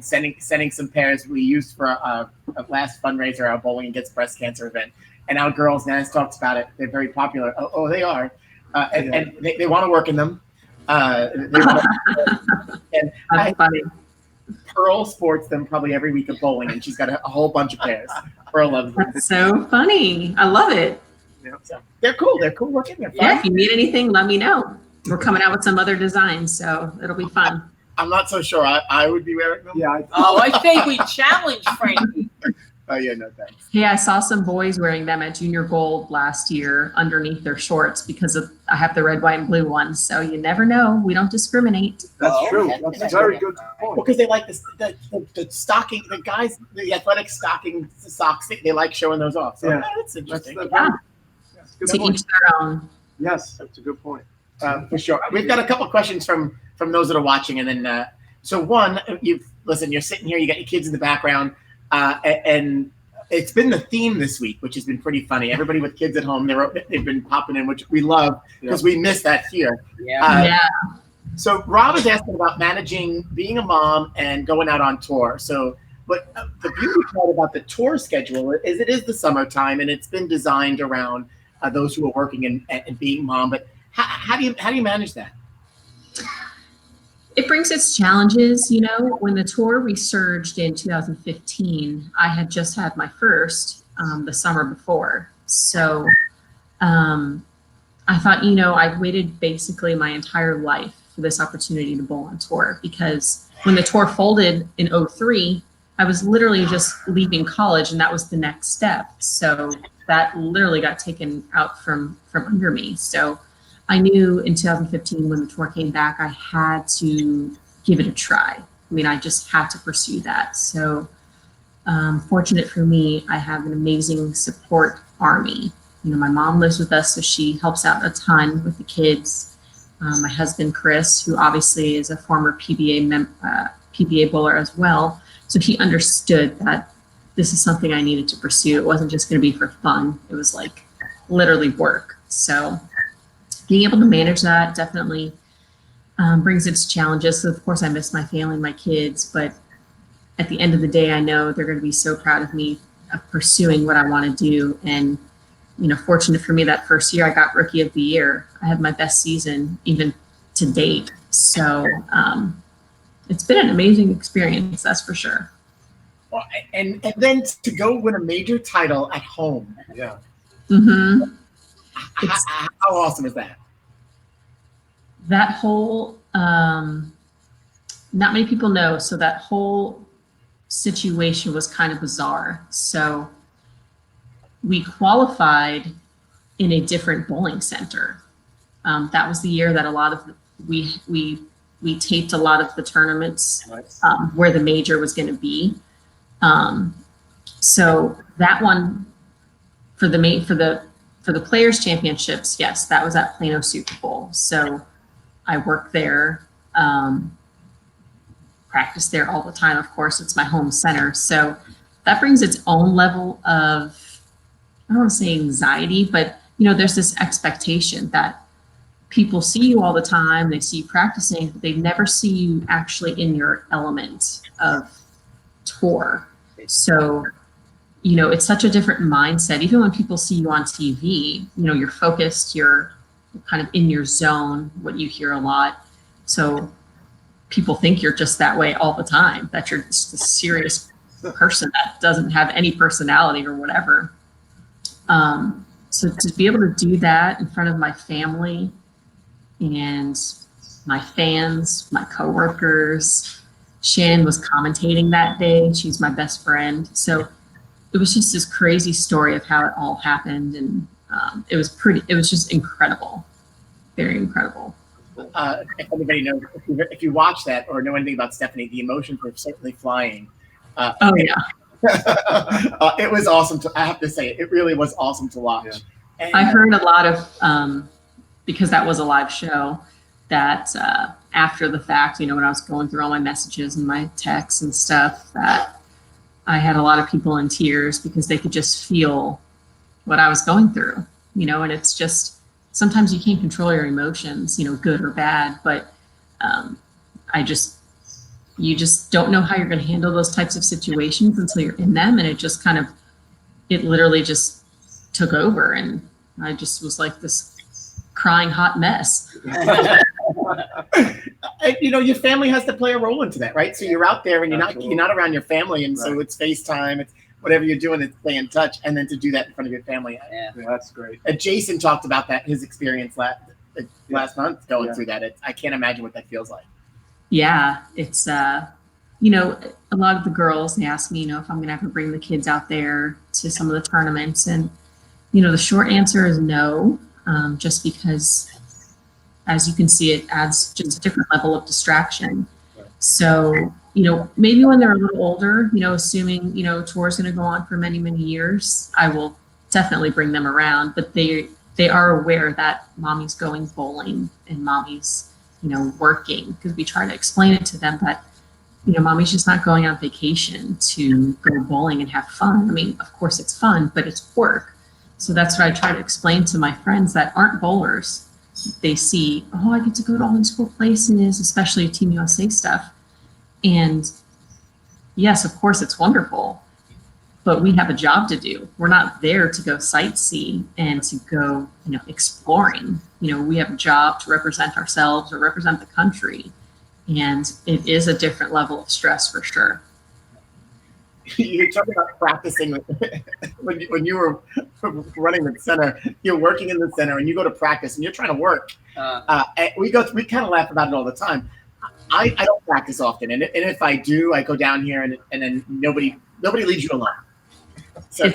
sending some pairs we used for a last fundraiser, our Bowling Against Breast Cancer event. And our girls, Naz talks about it. They're very popular. Oh, they are. And they want to work in them. And That's funny. Pearl sports them probably every week of bowling, and she's got a whole bunch of pairs. Pearl loves them. That's so funny. I love it. So they're cool. They're cool looking. They're fun. Yeah, if you need anything, let me know. We're coming out with some other designs, so it'll be fun. I'm not so sure I would be wearing them. Yeah. I think we challenge Frankie. Oh, yeah, no thanks. Hey, I saw some boys wearing them at Junior Gold last year underneath their shorts because I have the red, white, and blue ones. So you never know. We don't discriminate. That's true. that's That's a very good Well, point. because they like the stocking, the guys, the athletic stocking socks, they like showing those off. So Yeah. that's interesting. Yeah. Good To point. each their own. Yes, that's a good point. For sure. We've got a couple questions from those that are watching, and then so one, you're sitting here, you got your kids in the background, and it's been the theme this week, which has been pretty funny. Everybody with kids at home, they've been popping in, which we love because we miss that here. Yeah. Yeah. So Rob is asking about managing being a mom and going out on tour. So, but the beauty part about the tour schedule is it is the summertime, and it's been designed around those who are working and being mom. But how do you manage that? It brings its challenges. When the tour resurged in 2015, I had just had my first the summer before. So I thought, I've waited basically my entire life for this opportunity to bowl on tour, because when the tour folded in 2003, I was literally just leaving college, and that was the next step. So that literally got taken out from under me. So I knew in 2015 when the tour came back, I had to give it a try. I mean, I just had to pursue that. So fortunate for me, I have an amazing support army. My mom lives with us, so she helps out a ton with the kids. My husband, Chris, who obviously is a former PBA bowler as well. So he understood that this is something I needed to pursue. It wasn't just going to be for fun. It was like literally work. So being able to manage that definitely brings its challenges. So of course I miss my family, my kids, but at the end of the day, I know they're going to be so proud of me of pursuing what I want to do. And, fortunate for me, that first year I got Rookie of the Year. I had my best season even to date. So it's been an amazing experience, that's for sure. Well, and then to go win a major title at home. Yeah. Mm-hmm. How awesome is that? That whole, not many people know, so that whole situation was kind of bizarre. So we qualified in a different bowling center. That was the year that a lot of we taped a lot of the tournaments where the major was going to be. So that one for the Players Championships, yes, that was at Plano Super Bowl. So I worked there, practice there all the time. Of course, it's my home center. So that brings its own level of, I don't want to say anxiety, but there's this expectation that people see you all the time. They see you practicing, but they never see you actually in your element of tour. So, it's such a different mindset. Even when people see you on TV, you're focused, you're kind of in your zone, what you hear a lot. So people think you're just that way all the time, that you're just a serious person that doesn't have any personality or whatever. So to be able to do that in front of my family, and my fans, my coworkers. Shannon was commentating that day. She's my best friend. So it was just this crazy story of how it all happened. And it was just incredible. Very incredible. If anybody knows, if you watch that or know anything about Stefanie, the emotions were certainly flying. Oh yeah. It was awesome I have to say, it really was awesome to watch. Yeah. And, I heard a lot of, because that was a live show, that after the fact, when I was going through all my messages and my texts and stuff, that I had a lot of people in tears because they could just feel what I was going through, and it's just, sometimes you can't control your emotions, good or bad, but you just don't know how you're going to handle those types of situations until you're in them. And it literally just took over. And I just was like this crying hot mess. Your family has to play a role into that, right? So you're out there and you're not around your family. And so it's FaceTime, it's whatever you're doing, it's stay in touch. And then to do that in front of your family. Yeah. That's great. Jason talked about that, his experience last month going through that. I can't imagine what that feels like. Yeah, it's, a lot of the girls, they ask me, if I'm going to ever bring the kids out there to some of the tournaments. And, the short answer is no, just because, as you can see, it adds just a different level of distraction. Right. So, maybe when they're a little older, assuming, tour's going to go on for many, many years, I will definitely bring them around. But they are aware that mommy's going bowling and mommy's working, because we try to explain it to them that, mommy's just not going on vacation to go bowling and have fun. I mean, of course it's fun, but it's work. So that's what I try to explain to my friends that aren't bowlers. They see, oh, I get to go to all these cool places, especially Team USA stuff. And yes, of course it's wonderful, but we have a job to do. We're not there to go sightsee and to go, exploring. We have a job to represent ourselves or represent the country. And it is a different level of stress for sure. You're talking about practicing when you were running the center, you're working in the center and you go to practice and you're trying to work. We kind of laugh about it all the time. I don't practice often. And if I do, I go down here and then nobody leaves you alone. So.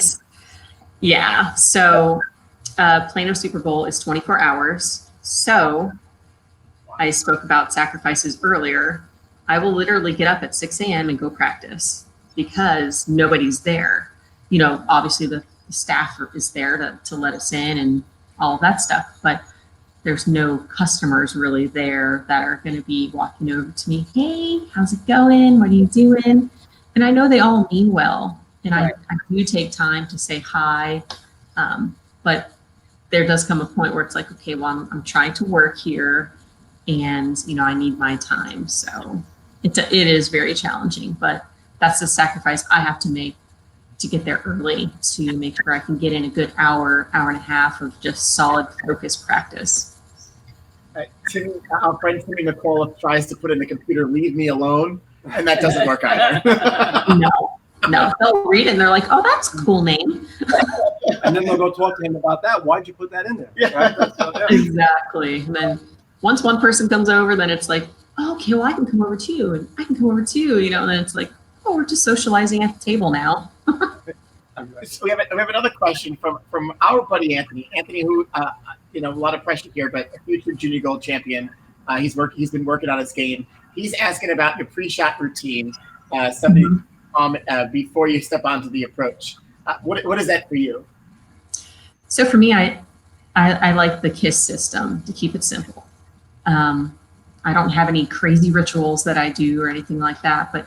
So Plano Super Bowl is 24 hours. So I spoke about sacrifices earlier. I will literally get up at 6 a.m. and go practice because nobody's there. Obviously the staff is there to let us in and all of that stuff, but there's no customers really there that are going to be walking over to me. Hey, how's it going? What are you doing? And I know they all mean well. And right. I do take time to say hi. But there does come a point where it's like, okay, well, I'm trying to work here and, I need my time. So it is very challenging, but that's the sacrifice I have to make to get there early to make sure I can get in a good hour and a half of just solid focused practice. Our friend Timmy Nicole tries to put in the computer, leave me alone. And that doesn't work either. No, they'll read it and they're like, oh, that's a cool name. And then they'll go talk to him about that. Why'd you put that in there? Yeah. Right? Exactly. And then once one person comes over, then it's like, oh, okay, well, I can come over too. And I can come over too, and then it's like, oh, we're just socializing at the table now. So we have another question from our buddy Anthony. Anthony, who, a lot of pressure here, but a future junior gold champion. He's been working on his game. He's asking about your pre-shot routine. Before you step onto the approach. What is that for you? So for me, I like the KISS system to keep it simple. I don't have any crazy rituals that I do or anything like that, but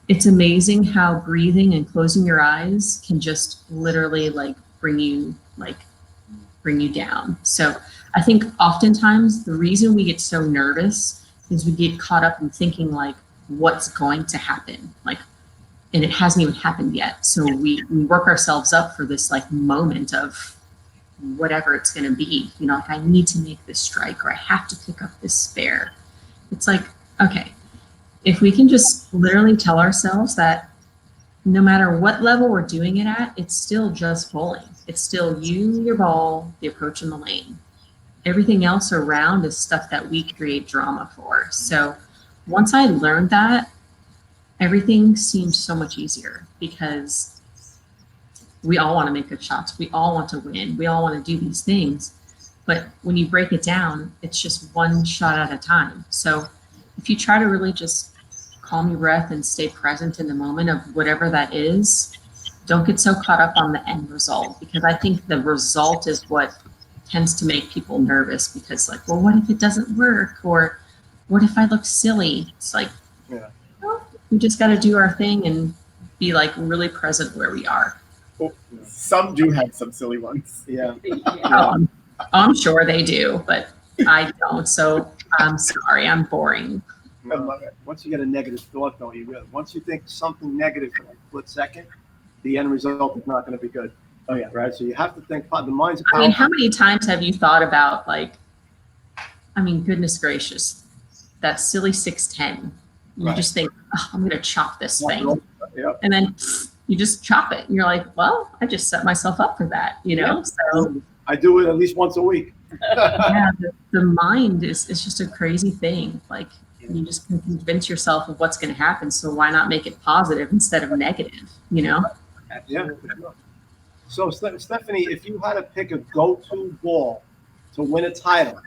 it's amazing how breathing and closing your eyes can just literally bring you down. So I think oftentimes the reason we get so nervous is we get caught up in thinking what's going to happen, and it hasn't even happened yet. So we work ourselves up for this moment of whatever it's going to be. I need to make this strike, or I have to pick up this spare. It's okay, if we can just literally tell ourselves that no matter what level we're doing it at, it's still just bowling. It's still you, your ball, the approach in the lane. everything else around is stuff that we create drama for. So once I learned that, everything seemed so much easier because we all want to make good shots. We all want to win. We all want to do these things. But when you break it down, it's just one shot at a time. So if you try to really just calm your breath and stay present in the moment of whatever that is, don't get so caught up on the end result, because I think the result is what tends to make people nervous, because like, well, what if it doesn't work? Or what if I look silly? It's like, Yeah. well, we just got to do our thing and be like really present where we are. Some do have some silly ones. Yeah. I'm sure they do, but I don't. So I'm sorry, I'm boring. I love it. Once you get a negative thought, though, once you think something negative for like a split second, the end result is not going to be good. Oh yeah. Right. So you have to think. The mind's. I mean, how many times have you thought about, like, I mean, goodness gracious, that silly 610? You Right. just think, oh, I'm going to chop this thing. Yeah. And then you just chop it. And you're like, well, I just set myself up for that, you know? So I do it at least once a week. yeah, the mind is just a crazy thing. Like, you just can convince yourself of what's going to happen. So why not make it positive instead of negative, you know? Yeah. So Stephanie, if you had to pick a go-to ball to win a title,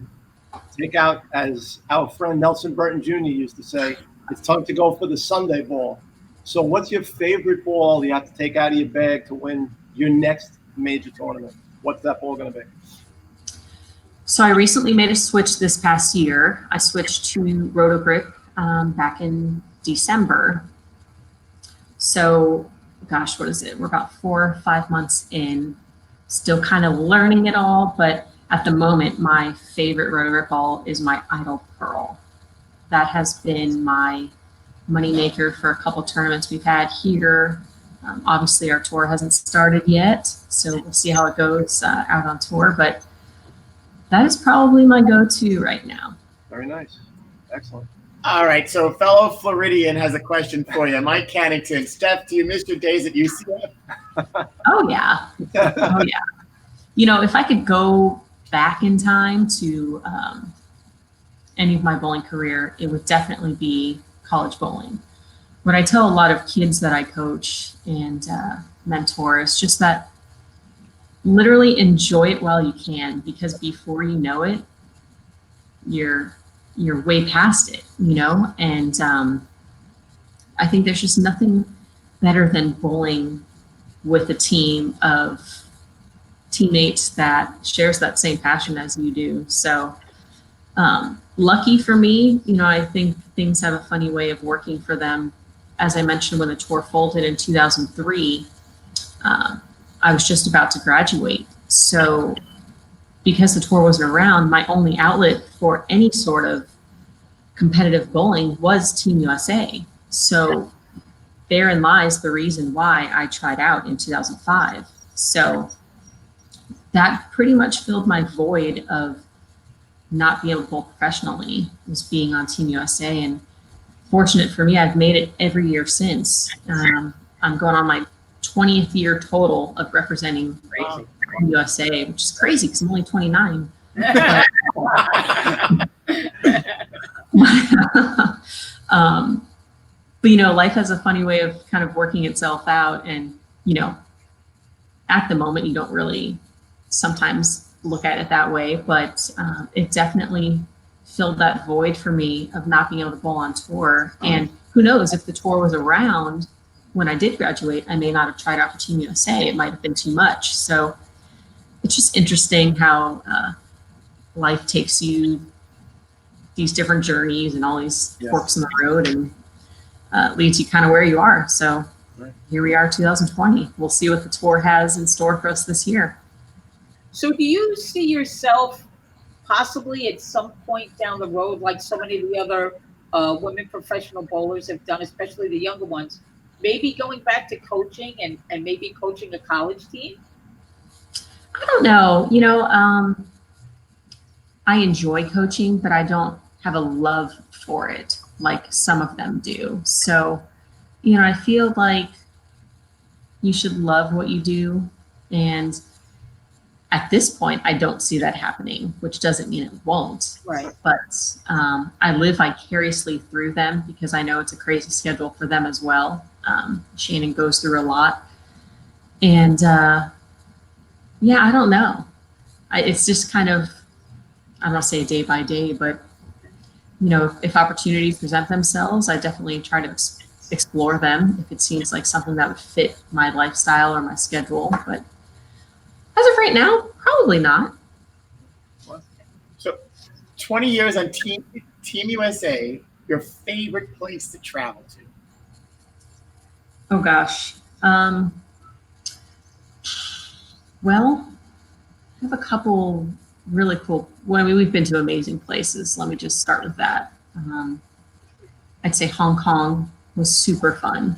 take out, as our friend Nelson Burton Jr. used to say, it's time to go for the Sunday ball. So what's your favorite ball you have to take out of your bag to win your next major tournament? What's that ball going to be? So I recently made a switch this past year. I switched to Rotogrip back in December. So, gosh, what is it? We're about 4 or 5 months in, still kind of learning it all. But at the moment, my favorite Rotogrip ball is my Idol Pearl. That has been my moneymaker for a couple tournaments we've had here. Obviously, our tour hasn't started yet, so we'll see how it goes out on tour. But that is probably my go-to right now. Very nice. Excellent. All right, so a fellow Floridian has a question for you. Mike Cannington. Steph, do you miss your days at UCF? Oh, yeah. Oh, yeah. You know, if I could go back in time to any of my bowling career, it would definitely be college bowling. What I tell a lot of kids that I coach and mentor is just that literally enjoy it while you can, because before you know it, you're way past it, you know? And I think there's just nothing better than bowling with a team of teammates that shares that same passion as you do. So lucky for me, you know, I think things have a funny way of working for them. As I mentioned, when the tour folded in 2003, I was just about to graduate. So because the tour wasn't around, my only outlet for any sort of competitive bowling was Team USA. So therein lies the reason why I tried out in 2005. So that pretty much filled my void of not being able to bowl professionally, was being on Team USA. And fortunate for me, I've made it every year since. I'm going on my 20th year total of representing USA, which is crazy because I'm only 29. But, you know, life has a funny way of kind of working itself out. And, you know, at the moment, you don't really sometimes look at it that way. But it definitely filled that void for me of not being able to bowl on tour. And who knows, if the tour was around when I did graduate, I may not have tried out for Team USA. It might have been too much. So it's just interesting how life takes you these different journeys and all these forks in the road, and leads you kind of where you are. So here we are, 2020. We'll see what the tour has in store for us this year. So do you see yourself possibly at some point down the road, like so many of the other women professional bowlers have done, especially the younger ones, maybe going back to coaching and maybe coaching a college team? I don't know. You know, I enjoy coaching, but I don't have a love for it like some of them do. So, you know, I feel like you should love what you do. And at this point, I don't see that happening, which doesn't mean it won't. Right. But I live vicariously through them because I know it's a crazy schedule for them as well. Shannon goes through a lot. And yeah, I don't know. It's just kind of, I don't want to say day by day, but you know, if opportunities present themselves, I definitely try to explore them if it seems like something that would fit my lifestyle or my schedule. But as of right now, probably not. So 20 years on Team USA, your favorite place to travel to? Oh gosh. Well, I have a couple really cool. Well, I mean, we've been to amazing places. Let me just start with that. I'd say Hong Kong was super fun.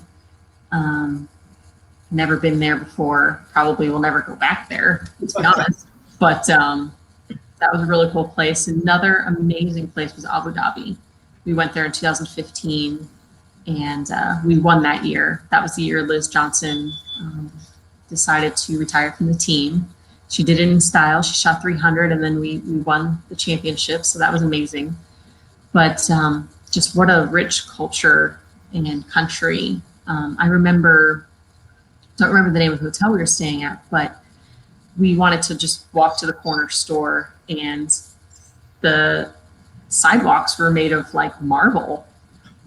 Never been there before. Probably will never go back there, to be honest. But that was a really cool place. Another amazing place was Abu Dhabi. We went there in 2015, and we won that year. That was the year Liz Johnson decided to retire from the team. She did it in style. She shot 300, and then we won the championship. So that was amazing. But just what a rich culture and country. I don't remember the name of the hotel we were staying at, but we wanted to just walk to the corner store, and the sidewalks were made of like marble.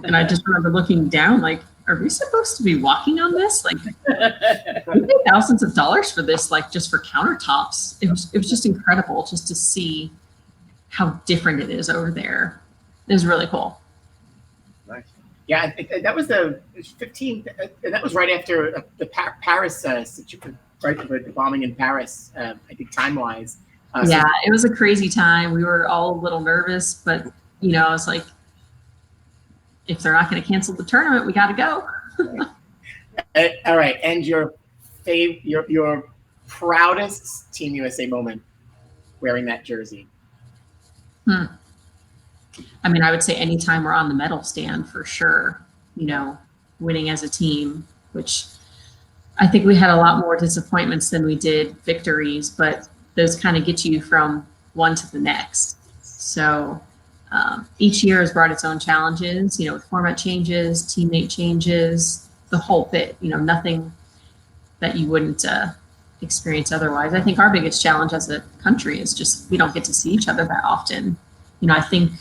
And I just remember looking down like, are we supposed to be walking on this? Like, we paid thousands of dollars for this, like just for countertops. It was just incredible just to see how different it is over there. It was really cool. Nice. Yeah, that was the 15. That was right after the Paris situation, right? The bombing in Paris. I think time-wise. Yeah, it was a crazy time. We were all a little nervous, but you know, I was like, if they're not going to cancel the tournament, we got to go. All right, and your proudest Team USA moment wearing that jersey? I mean, I would say anytime we're on the medal stand for sure, you know, winning as a team, which I think we had a lot more disappointments than we did victories, but those kind of get you from one to the next. So each year has brought its own challenges, you know, with format changes, teammate changes, the whole bit, you know, nothing that you wouldn't experience otherwise. I think our biggest challenge as a country is just we don't get to see each other that often. You know, I think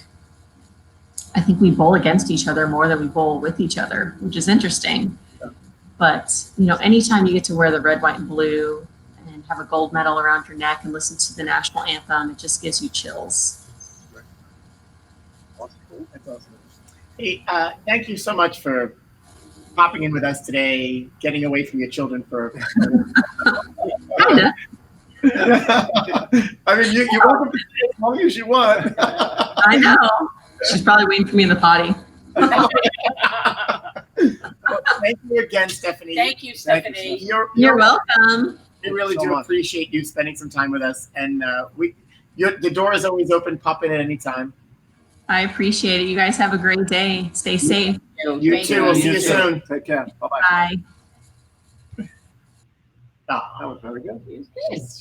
we bowl against each other more than we bowl with each other, which is interesting. But, you know, anytime you get to wear the red, white, and blue and have a gold medal around your neck and listen to the national anthem, it just gives you chills. That's awesome. Hey, thank you so much for popping in with us today, getting away from your children for. Kinda. I mean, you're welcome to stay as long as you want. I know. She's probably waiting for me in the potty. Thank you again, Stefanie. Thank you, Stefanie. You're welcome. We really do appreciate you spending some time with us, and the door is always open. Pop in at any time. I appreciate it. You guys have a great day. Stay safe. You too. We'll see you soon. Take care. Bye-bye. Bye. That was very good.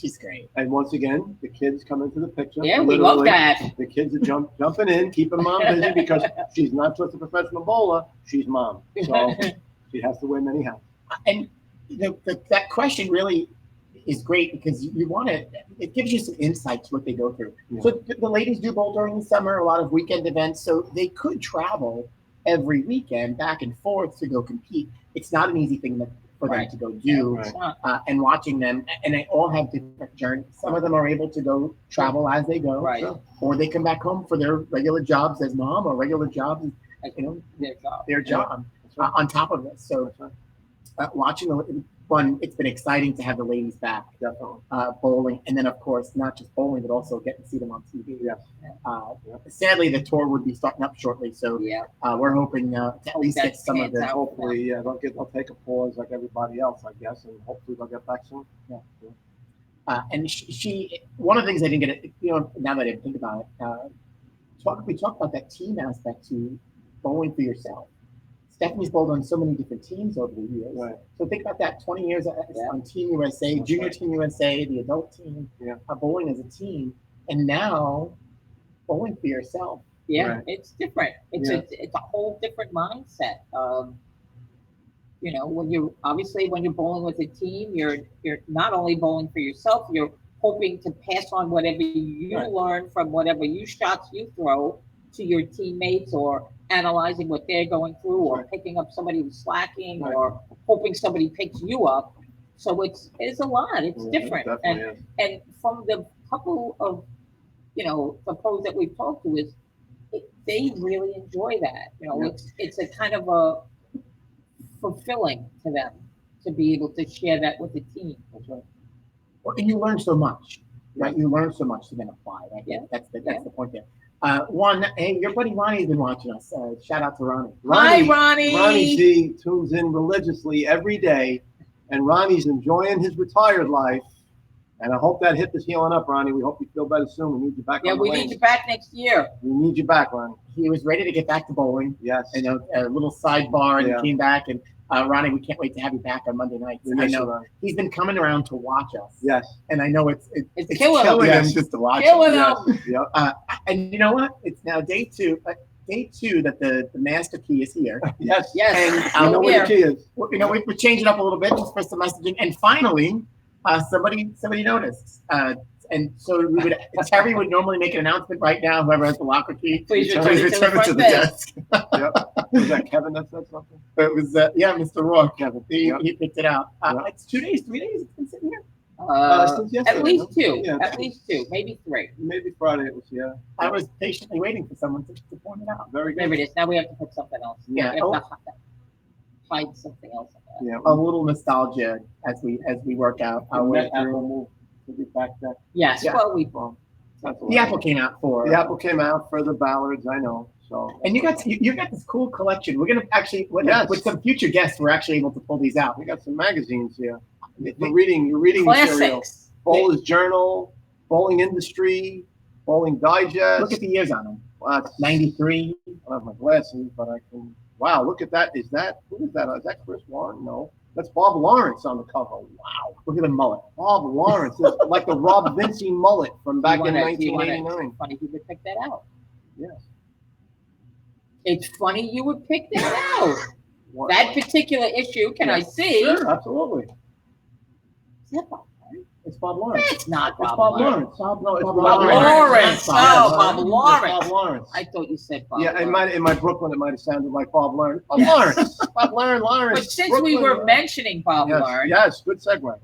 She's great. And once again, the kids come into the picture. Yeah, we love that. The kids are jumping in, keeping mom busy because she's not just a professional bowler, she's mom. So she has to wear many hats. And that question really is great because you want to, it gives you some insight to what they go through. Yeah. So the ladies do bowl during the summer, a lot of weekend events, so they could travel every weekend back and forth to go compete. It's not an easy thing for them to go do. Right. And watching them, and they all have different journeys. Some of them are able to go travel as they go, or they come back home for their regular jobs as mom or regular jobs, you know, their job on top of this. So watching one, it's been exciting to have the ladies back, bowling, and then of course not just bowling, but also getting to see them on TV. Sadly, the tour would be starting up shortly, so we're hoping to at least get some of them. Hopefully, they'll take a pause like everybody else, I guess, and hopefully they'll get back soon. And she, one of the things I didn't get, you know, now that I think about it, we talked about that team aspect to bowling for yourself. Stefanie's bowled on so many different teams over the years. Right. So think about that, 20 years on Team USA, That's Junior right. Team USA, the adult team, bowling as a team, and now bowling for yourself. Yeah, Right. it's different. It's Yeah. it's a whole different mindset. You know, when you're bowling with a team, you're not only bowling for yourself, you're hoping to pass on whatever you Right. learn from whatever shots you throw to your teammates, or analyzing what they're going through, or Right. picking up somebody who's slacking, Right. or hoping somebody picks you up. So it's a lot. It's Yeah, different. it definitely is. And from the couple of the pros that we've talked to, they really enjoy that. Yeah. It's a kind of a fulfilling to them to be able to share that with the team. That's right. Well, and you learn so much, right? You learn so much to then apply. I think Yeah. that's the point there. Hey, your buddy Ronnie's been watching us. Shout out to Ronnie. Hi, Ronnie. Ronnie G tunes in religiously every day, and Ronnie's enjoying his retired life. And I hope that hip is healing up, Ronnie. We hope you feel better soon. We need you back. Yeah, on the we lanes. need you back next year. We need you back, Ronnie. He was ready to get back to bowling. Yes. And a little sidebar, and Yeah. he came back. And Ronnie, we can't wait to have you back on Monday nights. We I miss you, know Ronnie. he's been coming around to watch us. Yes. And I know it's killing him. him Yes. just to watch Killing us. him. Yep. And you know what? It's now day two. Day two that the master key is here. Yes. Yes. And I know Here. what the key is. We're changing up a little bit just for some messaging. And finally, somebody noticed. And so Terry would normally make an announcement right now. Whoever has the locker key, Please return it to the front desk. Yep. Was that Kevin that said something? It was Mr. Rourke. Kevin. He Yep. picked it out. Yep. It's 2 days, 3 days. It's been sitting here. Since yesterday, At least no? two. Yeah. At least two. Maybe three. Maybe Friday it was. Yeah. I was patiently waiting for someone to point it out. Very There good. it is. Now we have to put something else. Yeah. We have to hide something else. Yeah. A little nostalgia as we work out our way through. We'll be back there. Yes. Yeah. Well, That's The apple came out for. The apple came out for the Ballards, I know. So. And you got this cool collection. We're gonna actually Yes. with some future guests, we're actually able to pull these out. We got some magazines here. You're reading material. classics. Bowler's Journal, Bowling Industry, Bowling Digest. Look at the years on them. Wow, it's 93. I don't have my glasses, but I can. Wow, look at that. Who is that? Is that Chris Warren? No. That's Bob Lawrence on the cover. Wow. Look at the mullet. Bob Lawrence. It's like the Rob Vinci mullet from back in Do 1989. Funny you would pick that out. Yes. It's funny you would pick that out. What- That particular issue, can I see? Sure, absolutely. Is that Bob Lawrence? It's Bob Lawrence. That's not It's Bob, Bob Lawrence. Lawrence. No, it's Bob Bob Lawrence. Bob Oh, Lawrence. Bob Lawrence. It's Bob Lawrence. I thought you said Bob Yeah, Lawrence. in my Brooklyn, it might have sounded like Bob Lawrence. Bob Lawrence. Bob Lawrence. But since we Brooklyn. were mentioning Bob Yes, Lawrence, yes, good segue.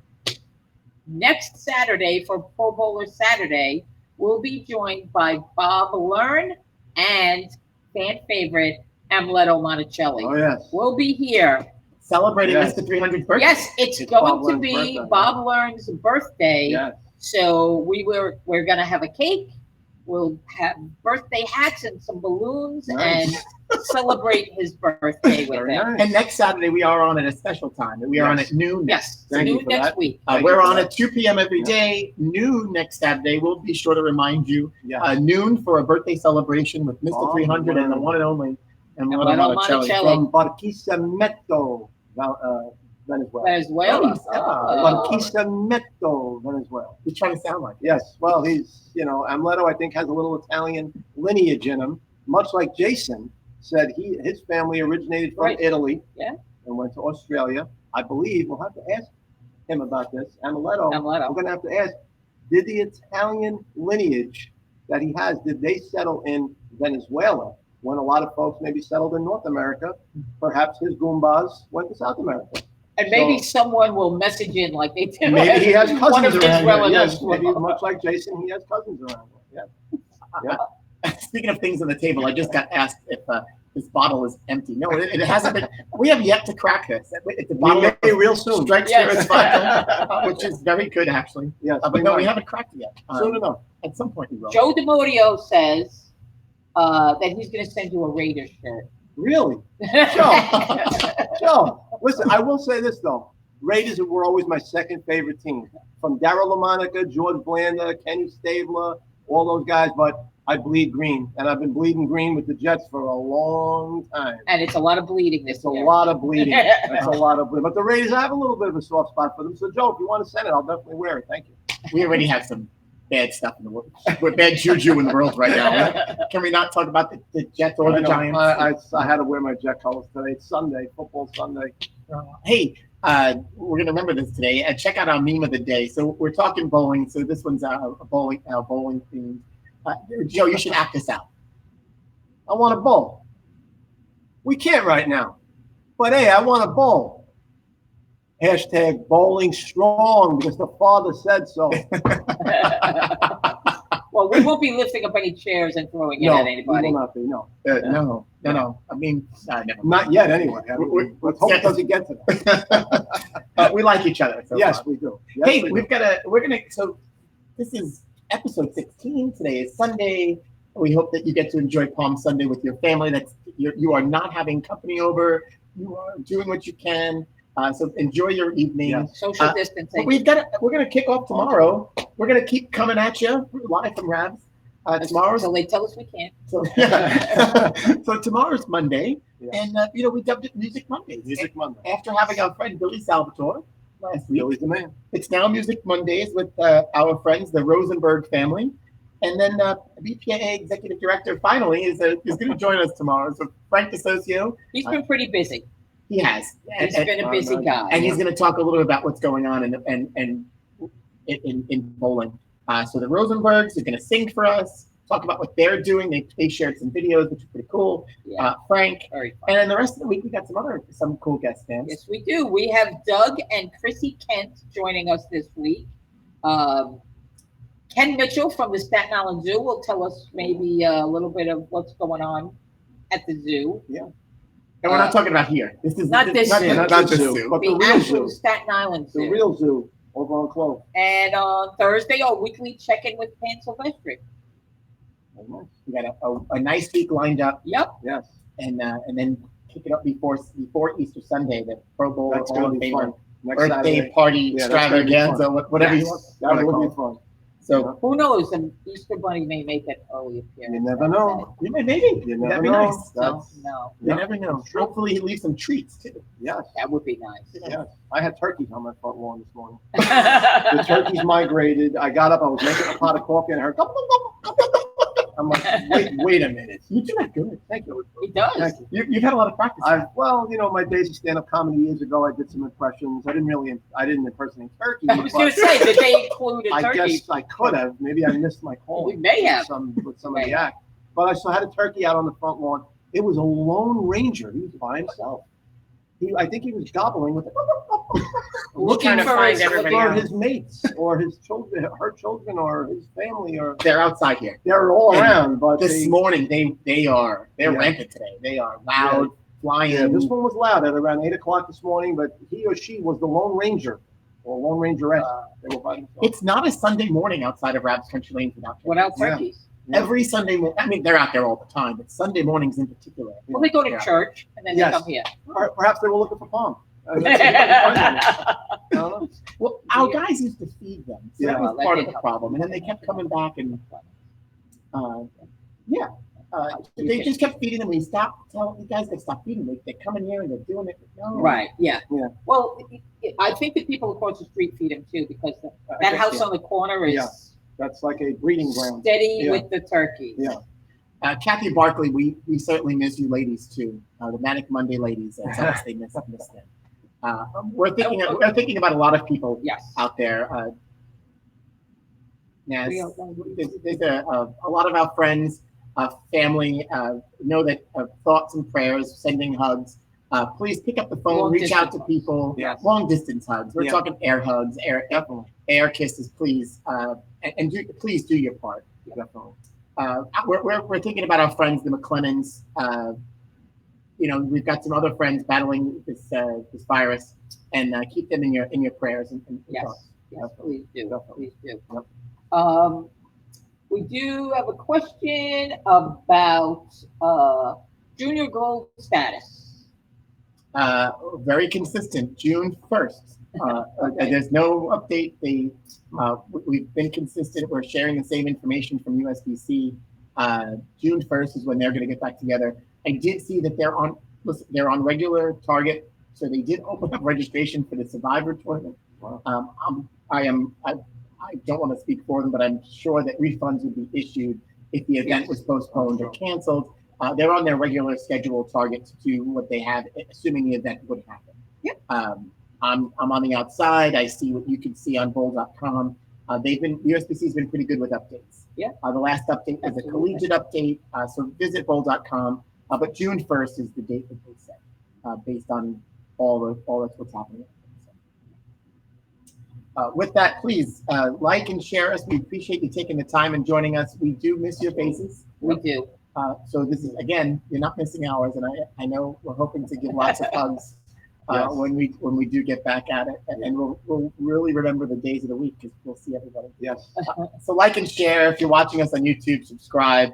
next Saturday for Pro Bowler Saturday, we'll be joined by Bob Learn and fan favorite Amuleto Monticelli. Oh yes. We'll be here. Celebrating Yes. Mr. 300th birthday. Yes, it's It's going Bob to Learn's be birthday, Bob Learn's birthday. Yes. So we're gonna have a cake. We'll have birthday hats and some balloons Nice. and celebrate his birthday with Very him. nice. And next Saturday we are on at a special time. We are on Yes. at noon. Yes, Thank you noon for next that. week. Thank We're you for on that. at 2 p.m. every Yeah. day. Noon next Saturday. We'll be sure to remind you. Yes. Noon for a birthday celebration with Mr. Oh, 300 and the wow. one and only Amuleto Amuleto Monticelli. Monticelli. From Barquisimeto, Venezuela. Venezuela. Oh. Barquisimeto, Venezuela. He's trying to sound like it. Yes. Well, Amuleto, I think, has a little Italian lineage in him, much like Jason said. His family originated from Right. Italy. Yeah. And went to Australia. I believe we'll have to ask him about this. Amuleto. Amuleto. We're going to have to ask, did the Italian lineage that he has, did they settle in Venezuela when a lot of folks maybe settled in North America? Perhaps his Goombas went to South America. And maybe So- someone will message in like they did. Maybe he has one cousins of his around here. relatives. Yes, maybe much like Jason, he has cousins around here. Yeah. Speaking of things on the table, I just got asked if this bottle is empty. No, it hasn't been. We have yet to crack this. It's a We bottle may real soon. strike Yes. spirit vodka, which is very good actually. Yes, But no, we haven't cracked it yet. soon enough. At some point we will. Joe DeModio says that he's going to send you a Raiders shirt. Really? Joe, listen, I will say this though. Raiders were always my second favorite team. From Darryl LaMonica, George Blanda, Kenny Stabler, all those guys, but I bleed green, and I've been bleeding green with the Jets for a long time. And it's a lot of bleeding this It's a year. lot of bleeding. It's a lot of bleeding. But the Raiders, I have a little bit of a soft spot for them. So, Joe, if you want to send it, I'll definitely wear it. Thank you. We already have some bad stuff in the world. We're bad juju in the world right now. Can we not talk about the Jets or the Giants? I had to wear my Jet colors today. It's Sunday, football Sunday. Hey, we're gonna remember this today. And check out our meme of the day. So we're talking bowling. So this one's a bowling theme. Joe, you should act this out. I want to bowl. We can't right now. But hey, I want to bowl. Hashtag bowling strong because the father said so. Well, we won't be lifting up any chairs and throwing it at anybody. We will not be, no. No. I mean, never. Not yet, anyway. I mean, let's hope it doesn't get to that. We like each other. So yes, far. we do. Yes, Hey, we do. so this is episode 16. Today is Sunday. We hope that you get to enjoy Palm Sunday with your family. You are not having company over. You are doing what you can. So enjoy your evening. Yeah. Social distancing. But we're gonna kick off tomorrow. We're gonna keep coming at you live from Rabs. Tomorrow. So they tell us we can't. So yeah. So tomorrow's Monday, Yeah. and we dubbed it Music Mondays. Music Monday. After having our friend Billy Salvatore last week, Billy's the man. it's now Music Mondays with our friends, the Rosenberg family, and then BPAA Executive Director finally is going to join us tomorrow. So Frank DeSocio, He's been pretty busy. he has, He's been a busy guy. and he's going to talk a little bit about what's going on in bowling. So the Rosenbergs are going to sing for us, talk about what they're doing. They shared some videos, which is pretty cool. Yeah. Frank, Very fun. and then the rest of the week we got some cool guest stands. Yes, we do. We have Doug and Chrissy Kent joining us this week. Ken Mitchell from the Staten Island Zoo will tell us maybe a little bit of what's going on at the zoo. And we're not talking about here. This is Not this zoo. not Not this the zoo, zoo. but The the real actual zoo. Staten Island Zoo. The real zoo over on Clove. And on Thursday, our weekly check-in with Pan Silvestri. We got a nice week lined up, Yep. Yes. and then kick it up before Easter Sunday, the Pro Bowl That's Hall going of to be Fame fun. Next birthday Saturday. party Yeah, that's gonna be extravaganza, fun. whatever Yes. you want. That to will call be it. fun. So Who knows? An Easter Bunny may make an early appearance. You never know. maybe You that'd never be know. nice. No, You never know. Hopefully he leaves some treats too. Yes. that would be nice. Yes. I had turkeys on my front lawn this morning. The turkeys migrated. I got up. I was making a pot of coffee, and I heard. I'm like, wait a minute. You do that good. Thank you. He does. Thank you. You've had a lot of practice. My days of stand-up comedy years ago, I did some impressions. I didn't impersonate turkeys. I was going to say, did they include a I turkey? guess I could have. Maybe I missed my call. We may have. with some of the act. But I still had a turkey out on the front lawn. It was a lone ranger. He was by himself. I think he was gobbling with Looking trying to for find his, everybody or else. his mates, or his children, her children, or his family, or They're outside here. they're all And around. But This morning they're Yeah. rampant today. They are loud, flying. yeah, this one was loud at around 8:00 this morning. But he or she was the Lone Ranger or Lone Rangerette. They were by themselves. It's not a Sunday morning outside of Rabs Country Lanes without without Yeah. turkeys. Every Sunday morning. I mean, they're out there all the time, but Sunday mornings in particular. Well, they go to Yeah. church and then Yes. they come here. Or perhaps they were looking for palm. I don't know. Well, our guys used to feed them, so Yeah. that Well, was that part did of the help. problem. And then they kept coming back, and they Okay. just kept feeding them. We stopped telling you guys to stop feeding them. They come in here and they're doing it. No. Right. Yeah. Yeah. Well, I think the people across the street feed him too, because I that guess, house yeah. on the corner is Yeah. That's like a breeding ground. steady Yeah. with the turkeys. Yeah. Kathy Barkley, we certainly miss you ladies too. The Manic Monday ladies, tell us they miss them. We're thinking about a lot of people Yes. out there. Yes, We are- there's a lot of our friends, family, know that thoughts and prayers, sending hugs. Please pick up the phone, Long reach out distance to people. Yes. Long distance hugs. We're Yeah. talking air hugs, air kisses, please, and please do your part. Definitely. We're thinking about our friends, the McLennans. We've got some other friends battling this virus, and keep them in your prayers and Yes. thoughts. Yes. Please do. Definitely. Please do. We do have a question about junior gold status. Very consistent. June 1st. There's no update. We've been consistent. We're sharing the same information from USBC. June 1st is when they're going to get back together. I did see that they're on regular target, so they did open up registration for the Survivor tournament. Wow. I don't want to speak for them, but I'm sure that refunds would be issued if the event was postponed or canceled. They're on their regular scheduled target to do what they have, assuming the event would happen. Yep. I'm on the outside. I see what you can see on bowl.com. USBC has been pretty good with updates. Yeah. The last update was a collegiate update. So visit bowl.com. But June 1st is the date that they set, based on all that's what's happening. With that, please like and share us. We appreciate you taking the time and joining us. We do miss your faces. We do. So this is, again, you're not missing ours, and I know we're hoping to give lots of hugs when we do get back at it, and we'll really remember the days of the week because we'll see everybody. Yes. So like and share. If you're watching us on YouTube, subscribe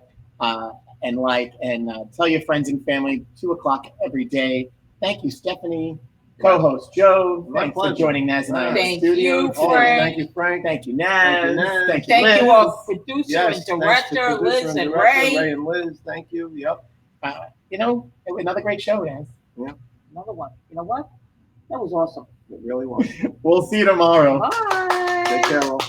and like, and tell your friends and family. 2:00 every day. Thank you, Stephanie. Co-host Joe, My thanks for pleasure. joining Naz and I in the Thank studio. you, Oh, Frank. thank you, Frank. Thank you, Naz. Naz. Thank you, Thank Liz. you, our producer Yes, and thanks to director, producer Liz and and director, Ray. and Liz. Thank you. Yep. Another great show, Naz. Another one. You know what? That was awesome. It really was. We'll see you tomorrow. Bye. Take care, all.